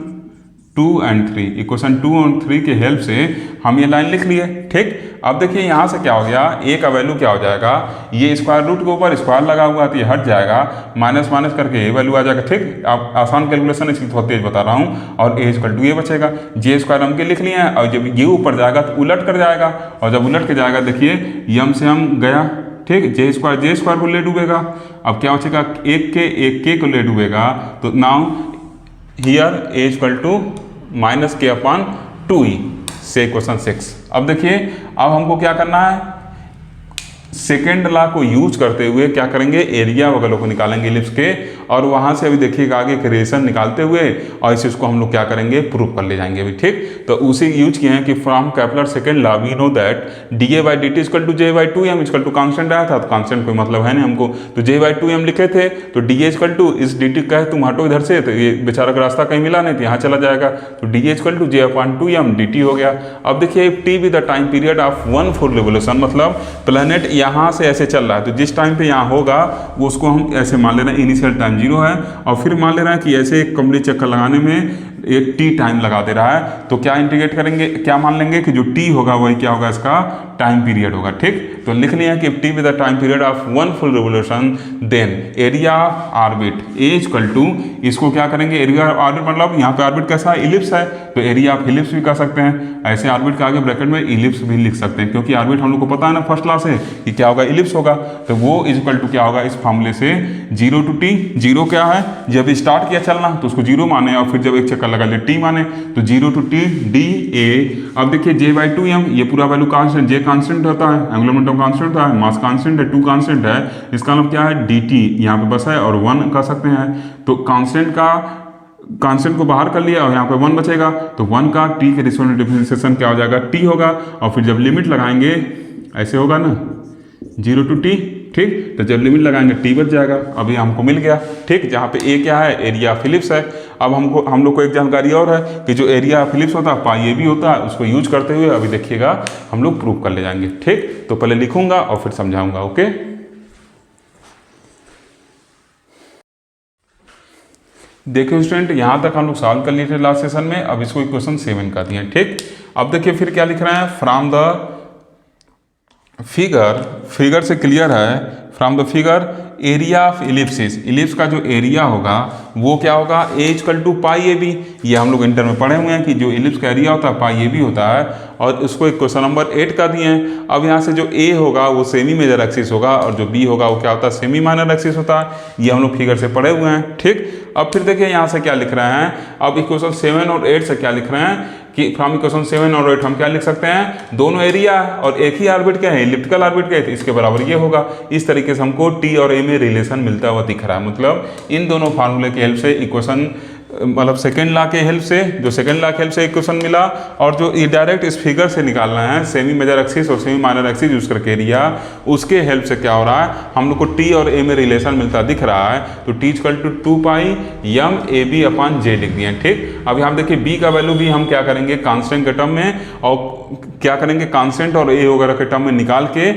2 and 3। Equation 2 और 3 के हेल्प से हम ये लाइन लिख लिए। ठीक, अब देखिए यहाँ से क्या हो गया, a का वैल्यू क्या हो जाएगा, ये स्क्वायर रूट के ऊपर स्क्वायर लगा हुआ तो ये हट जाएगा, माइनस माइनस करके ये वैल्यू आ जाएगा। ठीक, आप आसान कैलकुलेशन इसकी बहुत तेज बता रहा हूँ। और a इक्वल टू ये बचेगा, जे स्क्वायर हम के लिख लिए हैं, और जब ये ऊपर जाएगा तो उलट कर जाएगा, और जब उलट के जाएगा देखिए यम से हम गया। ठीक, जे स्क्वायर को ले डूबेगा। अब क्या बचेगा, एक के को ले डूबेगा। तो now here a equal to minus K upon 2e से क्वेश्चन 6। अब देखिए, अब हमको क्या करना है, सेकेंड लॉ को यूज करते हुए क्या करेंगे, एरिया वगैरह को निकालेंगे इलिप्स के, और वहां से अभी देखिएगा आगे के रिलेशन निकालते हुए और इस इसको हम लोग क्या करेंगे, प्रूव कर ले जाएंगे अभी। ठीक, तो उसी यूज किए हैं कि from Kepler second law we know that D by D T equal to J by 2m equal to constant आया था। तो कांस्टेंट कोई मतलब है नहीं हमको, तो जे बाई 2m लिखे थे, तो डी इक्वल टू इस डी टी कहे तुम हटो इधर से, तो ये बेचारा का रास्ता कहीं मिला नहीं तो यहाँ चला जाएगा, तो D equal to J upon 2m D T हो गया। अब देखिए T with the time period of 1 full revolution, मतलब प्लैनेट यहाँ से ऐसे चल रहा है, तो जिस टाइम पे यहाँ होगा वो उसको हम ऐसे मान ले रहे हैं इनिशियल टाइम 0 है, और फिर मान ले रहे हैं कि ऐसे एक कंप्लीट चक्कर लगाने में एक टी टाइम लगा दे रहा है। तो क्या इंटीग्रेट करेंगे, क्या मान लेंगे कि जो टी होगा वही क्या होगा, इसका टाइम पीरियड होगा। ठीक, तो लिख लिया कि T with the time period of 1 full revolution then area of orbit A equal to, इसको क्या करेंगे, एरिया ऑफ ऑर्बिट मतलब यहाँ पे ऑर्बिट कैसा है, इलिप्स है, तो एरिया ऑफ इलिप्स भी कर सकते हैं। ऐसे ऑर्बिट के आगे ब्रैकेट में इलिप्स भी लिख सकते हैं, क्योंकि ऑर्बिट हम लोग को पता है ना फर्स्ट क्लास से कि क्या होगा, इलिप्स होगा। तो वो इक्वल टू क्या होगा, इस फॉर्मूले से 0 टू टी, 0 क्या है, जब स्टार्ट किया चलना तो उसको 0 माने, और फिर जब एक चक्कर लगा ले टी माने, तो 0 टू टी डी ए। अब देखिए जे बाई 2m, ये पूरा वैल्यू कांस्टेंट, जे कांस्टेंट होता है, एंगुलर मोमेंटम कांस्टेंट होता है, मास कांस्टेंट है, 2 कांस्टेंट है, इसका मतलब क्या है, डी टी यहाँ पे बस है, और 1 कर सकते हैं। तो कांस्टेंट को बाहर कर लिया और यहाँ पे 1 बचेगा, तो 1 का टी के रिस्पेक्ट में डिफरेंशिएशन क्या हो जाएगा, टी होगा, और फिर जब लिमिट लगाएंगे ऐसे होगा ना 0 टू टी। ठीक, तो जब लिमिट लगाएंगे टी बच जाएगा, अभी हमको मिल गया। ठीक, जहाँ पे ए क्या है, एरिया ऑफ इलिप्स है। अब हम लोग को एक जानकारी और है कि जो एरिया ऑफ इलिप्स होता है पाई ए भी होता है, उसको यूज करते हुए अभी देखिएगा हम लोग प्रूव कर ले जाएंगे। ठीक, तो पहले लिखूंगा और फिर समझाऊंगा। ओके, देखिए स्टूडेंट, यहाँ तक हम लोग सॉल्व कर लिए थे लास्ट सेशन में, अब इसको इक्वेशन 7 कर दिए। ठीक, अब देखिए फिर क्या लिख रहे हैं, फ्रॉम द फिगर से क्लियर है, from the figure area of ellipses, ellipse का जो एरिया होगा वो क्या होगा, a equal to pi a b. ये हम लोग इंटर में पढ़े हुए हैं कि जो इलिप्स का एरिया होता है पाई ए बी होता है, और उसको एक क्वेश्चन नंबर 8 का दिए हैं। अब यहाँ से जो ए होगा वो सेमी मेजर एक्सिस होगा, और जो बी होगा वो क्या होता है, सेमी माइनर एक्सिस होता है। ये हम लोग फिगर से पढ़े हुए हैं। ठीक, अब फिर देखिए यहाँ से क्या लिख रहे हैं, अब इक्वेशन 7 और 8 से क्या लिख रहे हैं कि फ्रॉम इक्वेशन 7 और 8 हम क्या लिख सकते हैं, दोनों एरिया और एक ही ऑर्बिट क्या है, इलिप्टिकल ऑर्बिट क्या है, तो इसके बराबर ये होगा। इस तरीके से हमको टी और ए में रिलेशन मिलता हुआ दिख रहा है। मतलब इन दोनों फार्मूले की हेल्प से इक्वेशन, मतलब सेकेंड लॉ के हेल्प से, जो सेकेंड लॉ के हेल्प से इक्वेशन मिला, और जो ये डायरेक्ट इस फिगर से निकालना है सेमी मेजर एक्सिस और सेमी माइनर एक्सिस यूज करके एरिया, उसके हेल्प से क्या हो रहा है, हम लोग को टी और ए में रिलेशन मिलता दिख रहा है। तो t equal to 2 pi m a b upon j लिख दिए। ठीक, अब यहाँ देखिए बी का वैल्यू भी हम क्या करेंगे, कांस्टेंट के टर्म में, और क्या करेंगे, कांस्टेंट और ए वगैरह के टर्म में निकाल के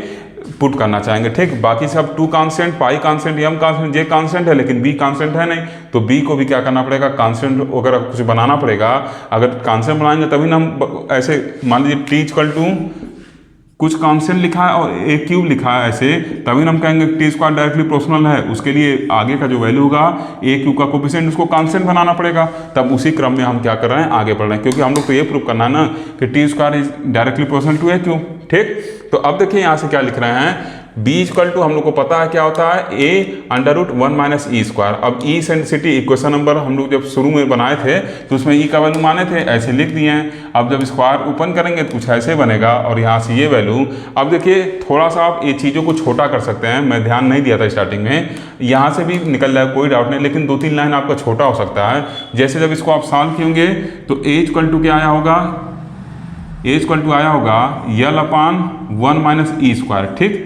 पुट करना चाहेंगे। ठीक, बाकी सब 2 कांस्टेंट, पाई कांस्टेंट, यम कांस्टेंट, जे कांस्टेंट है, लेकिन बी कांस्टेंट है नहीं, तो बी को भी क्या करना पड़ेगा, कांस्टेंट वगैरह कुछ बनाना पड़ेगा। अगर कांस्टेंट बनाएंगे तभी ना हम ऐसे, मान लीजिए टी इक्वल टू कुछ कांस्टेंट लिखा है और ए क्यूब लिखा है ऐसे, तभी हम कहेंगे टी स्क्वायर डायरेक्टली प्रोपोर्शनल है। उसके लिए आगे का जो वैल्यू होगा ए क्यूब का कोफिशिएंट, उसको कांस्टेंट बनाना पड़ेगा। तब उसी क्रम में हम क्या कर रहे हैं, आगे बढ़ रहे हैं, क्योंकि हम लोग तो ये प्रूव करना है ना कि T square is directly proportional to A cube. ठीक, तो अब देखिए यहाँ से क्या लिख रहे हैं, b इक्वल टू हम लोग को पता है क्या होता है, a under root 1 minus E square. अब ई सेंसिटी इक्वेशन नंबर हम लोग जब शुरू में बनाए थे तो उसमें ई का वैल्यू माने थे, ऐसे लिख दिए हैं। अब जब स्क्वायर ओपन करेंगे तो कुछ ऐसे बनेगा, और यहाँ से ये वैल्यू। अब देखिए थोड़ा सा आप ये चीज़ों को छोटा कर सकते हैं, मैं ध्यान नहीं दिया था स्टार्टिंग में, यहाँ से भी निकल जाए कोई डाउट नहीं, लेकिन 2-3 लाइन आपका छोटा हो सकता है। जैसे जब इसको आप सॉल्व किएंगे तो a इक्वल टू क्या आया होगा, ए इक्वल टू आया होगा यल अपान 1 माइनस ई स्क्वायर। ठीक,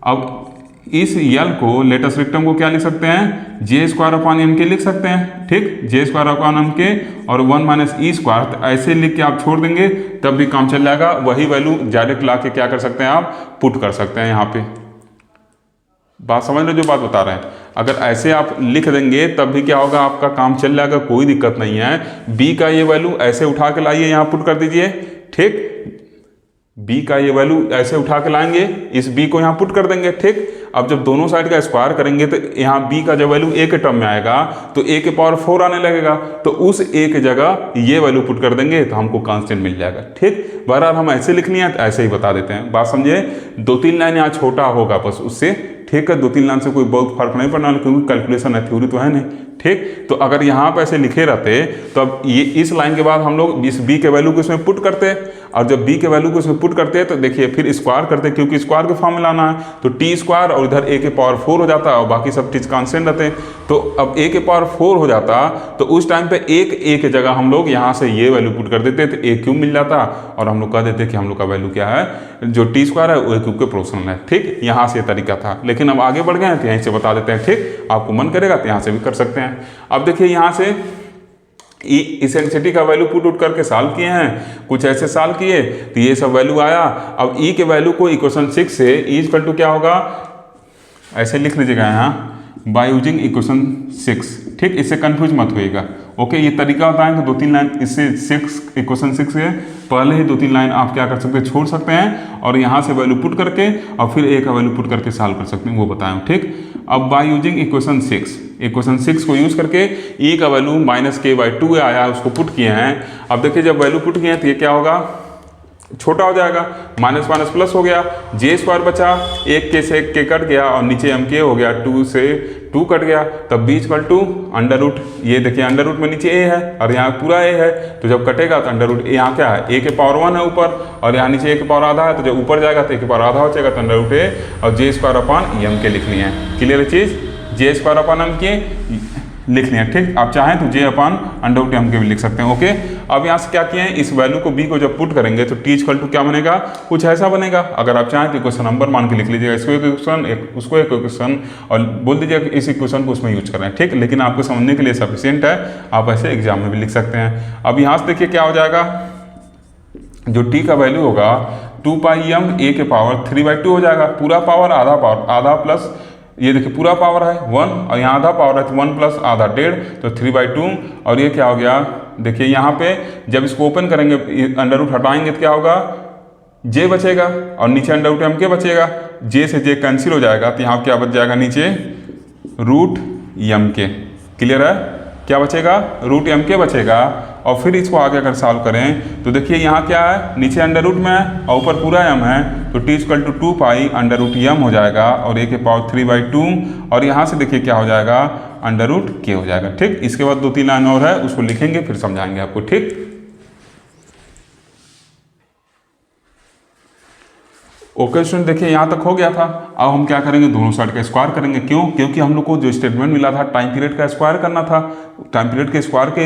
अब इस यल को लेटेस्ट रिक्टम को क्या लिख सकते हैं, जे स्क्वायर अपान एम के लिख सकते हैं। ठीक, जे स्क्वायर अपान एम के और 1 माइनस ई स्क्वायर, तो ऐसे लिख के आप छोड़ देंगे तब भी काम चल जाएगा। वही वैल्यू डायरेक्ट ला के क्या कर सकते हैं, आप पुट कर सकते हैं। यहाँ पे बात समझ रहे जो बात बता रहे हैं। अगर ऐसे आप लिख देंगे तब भी क्या होगा, आपका काम चल जाएगा, कोई दिक्कत नहीं है। बी का ये वैल्यू ऐसे उठा के लाइए, यहाँ पुट कर दीजिए। ठीक, बी का ये वैल्यू ऐसे उठा के लाएंगे, इस बी को यहाँ पुट कर देंगे। ठीक, अब जब दोनों साइड का स्क्वायर करेंगे तो यहाँ b का जब वैल्यू a के टर्म में आएगा तो a के पावर 4 आने लगेगा, तो उस a की जगह ये वैल्यू पुट कर देंगे तो हमको कांस्टेंट मिल जाएगा। ठीक, बहरहाल हम ऐसे लिखनी है तो ऐसे ही बता देते हैं। बात समझे, 2-3 लाइन यहाँ छोटा होगा बस उससे। ठीक है, 2-3 लाइन से कोई बहुत फर्क नहीं पड़ना, क्योंकि कैलकुलेशन है, थ्योरी तो है नहीं। ठीक, तो अगर यहाँ पे ऐसे लिखे रहते तो अब ये इस लाइन के बाद हम लोग इस b के वैल्यू को इसमें पुट करते हैं, और जब b के वैल्यू को इसमें पुट करते हैं तो देखिए फिर स्क्वायर करते हैं, क्योंकि स्क्वायर के फॉर्म में लाना है, तो टी स्क्वायर और इधर a के पावर 4 हो जाता है और बाकी सब चीज़ कांस्टेंट रहते हैं। तो अब a के पावर 4 हो जाता तो उस टाइम पे एक a की जगह हम लोग यहाँ से ये वैल्यू पुट कर देते तो a क्यूब मिल जाता, और हम लोग कह देते कि हम लोग का वैल्यू क्या है, जो टी स्क्वायर है वो a क्यूब के प्रोपोर्शनल है। ठीक, यहाँ से तरीका था, लेकिन अब आगे बढ़ गए हैं तो यहीं से बता देते हैं। ठीक, आपको मन करेगा तो यहाँ से भी कर सकते हैं। अब देखिए यहाँ से इसेंसिटी का वैल्यू पुट उट करके सॉल्व किए हैं, कुछ ऐसे सॉल्व किए तो ये सब वैल्यू आया। अब ई के वैल्यू को इक्वेशन 6 से ई इक्वल टू क्या होगा, ऐसे लिख लीजिएगा यहाँ बाय यूजिंग इक्वेशन 6। ठीक, इससे कंफ्यूज मत होइएगा। ओके, ये तरीका होता है कि 2-3 लाइन इससे इक्वेशन 6 से पहले ही 2-3 लाइन आप क्या कर सकते हैं, छोड़ सकते हैं, और यहाँ से वैल्यू पुट करके और फिर ए का वैल्यू पुट करके सॉल्व कर सकते हैं, वो बताएं। ठीक, अब बाय यूजिंग इक्वेशन 6, इक्वेशन 6 को यूज करके ई का वैल्यू -k/2 आया है, उसको पुट किए हैं। अब देखिए जब वैल्यू पुट किए हैं तो ये क्या होगा, छोटा हो जाएगा, माइनस माइनस प्लस हो गया, जे स्क्वायर बचा, एक के से एक के कट गया और नीचे एम के हो गया, 2 से 2 कट गया, तब b equal to under root, ये देखिए अंडर रूट में नीचे a है और यहाँ पूरा a है, तो जब कटेगा तो अंडर रूट यहाँ क्या है, a के पावर 1 है ऊपर और यहाँ नीचे a के पावर आधा है, तो जब ऊपर जाएगा तो a के पावर आधा हो जाएगा, तो अंडर रूट a और जे स्क्वायर अपान एम के लिखनी है। क्लियर है चीज़, जे स्क्वायर अपान एम के लिखनी है। ठीक, आप चाहें तो जे अपान अंडर रूट एम के भी लिख सकते हैं। ओके, अब यहाँ से क्या किए हैं, इस वैल्यू को b को जब पुट करेंगे तो t इक्वल टू क्या बनेगा, कुछ ऐसा बनेगा। अगर आप चाहें तो इक्वेशन नंबर मान के लिख लीजिएगा, इसको एक इक्वेशन उसको एक इक्वेशन और बोल दीजिएगा कि इस इक्वेशन को उसमें यूज करें। ठीक, लेकिन आपको समझने के लिए सफिशिएंट है, आप ऐसे एग्जाम में भी लिख सकते हैं। अब यहाँ से देखिए क्या हो जाएगा, जो t का वैल्यू होगा 2πm a के पावर 3/2 हो जाएगा, पूरा पावर आधा प्लस ये देखिए पूरा पावर है 1 और यहाँ आधा पावर है तो 1 प्लस आधा 1.5 तो 3/2, और ये क्या हो गया, देखिए यहाँ पे जब इसको ओपन करेंगे अंडर रूट हटाएंगे तो क्या होगा, j बचेगा और नीचे अंडर रूट एम के बचेगा, j से j कैंसिल हो जाएगा तो यहाँ क्या बच जाएगा, नीचे रूट एम के। क्लियर है, क्या बचेगा, रूट एम के बचेगा। और फिर इसको आगे अगर सॉल्व करें तो देखिए यहाँ क्या है, नीचे अंडर रूट में है और ऊपर पूरा m है, तो t equal to 2π under root m हो जाएगा और a के पावर 3/2, और यहाँ से देखिए क्या हो जाएगा, अंडर रूट k हो जाएगा। ठीक, इसके बाद 2-3 लाइन और है, उसको लिखेंगे फिर समझाएंगे आपको। ठीक, ओके स्टूडेंट, देखिए यहाँ तक हो गया था। अब हम क्या करेंगे, दोनों साइड का स्क्वायर करेंगे। क्यों, क्योंकि हम लोग को जो स्टेटमेंट मिला था टाइम पीरियड का स्क्वायर करना था, टाइम पीरियड के स्क्वायर के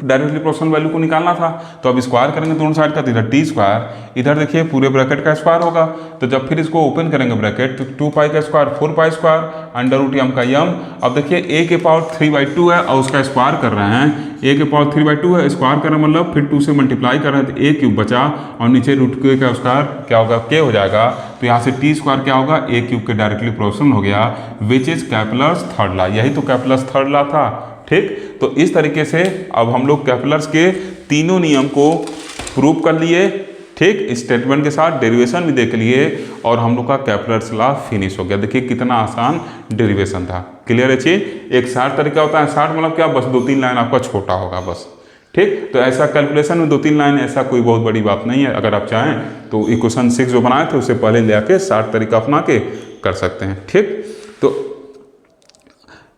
डायरेक्टली प्रोपोर्शनल वैल्यू को निकालना था। तो अब स्क्वायर करेंगे दोनों साइड का, तो इधर टी स्क्वायर, इधर देखिए पूरे ब्रैकेट का स्क्वायर होगा। तो जब फिर इसको ओपन करेंगे ब्रैकेट तो 2π का square 4π square under root m का m। अब देखिए a के पावर 3/2 है और उसका स्क्वायर कर रहे हैं, a के पावर 3/2 है, स्क्वायर कर रहे हैं मतलब फिर 2 से मल्टीप्लाई कर रहे हैं तो a क्यूब बचा और नीचे रूट k का स्क्वायर क्या होगा, k हो जाएगा। तो यहाँ से टी स्क्वायर क्या होगा, a क्यूब के डायरेक्टली प्रोपोर्शनल हो गया, which is Kepler's third law. यही तो कैपलर्स थर्ड लॉ था। ठीक, तो इस तरीके से अब हम लोग कैपलर्स के तीनों नियम को प्रूव कर लिए। ठीक, स्टेटमेंट के साथ डेरिवेशन भी देख लिए और हम लोग का कैपलर्स लॉ फिनिश हो गया। देखिए कितना आसान डेरिवेशन था। क्लियर है चीज, एक शार्ट तरीका होता है, शार्ट मतलब क्या, बस 2-3 लाइन आपका छोटा होगा बस। ठीक, तो ऐसा कैलकुलेशन में 2-3 लाइन ऐसा कोई बहुत बड़ी बात नहीं है। अगर आप चाहें तो इक्वेशन 6 जो बनाए थे उससे पहले ले आके शार्ट तरीका अपना के कर सकते हैं। ठीक, तो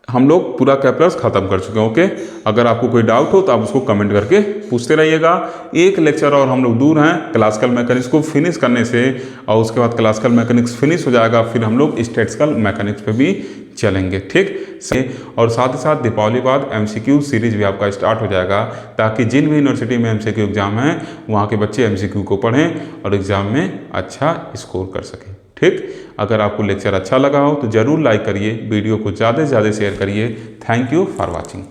हम लोग पूरा कैपलर्स खत्म कर चुके हैं। ओके, अगर आपको कोई डाउट हो तो आप उसको कमेंट करके पूछते रहिएगा। एक लेक्चर और हम लोग दूर हैं क्लासिकल मैकेनिक्स को फिनिश करने से, और उसके बाद क्लासिकल मैकेनिक्स फिनिश हो जाएगा, फिर हम लोग स्टैटिस्टिकल मैकेनिक्स पे भी चलेंगे। ठीक और साथ ही साथ दीपावली बाद MCQ सीरीज भी आपका स्टार्ट हो जाएगा, ताकि जिन भी यूनिवर्सिटी में MCQ एग्ज़ाम है वहाँ के बच्चे MCQ को पढ़ें और एग्ज़ाम में अच्छा स्कोर कर सकें। ठीक, अगर आपको लेक्चर अच्छा लगा हो तो ज़रूर लाइक करिए, वीडियो को ज़्यादा से ज़्यादा शेयर करिए। Thank you for watching.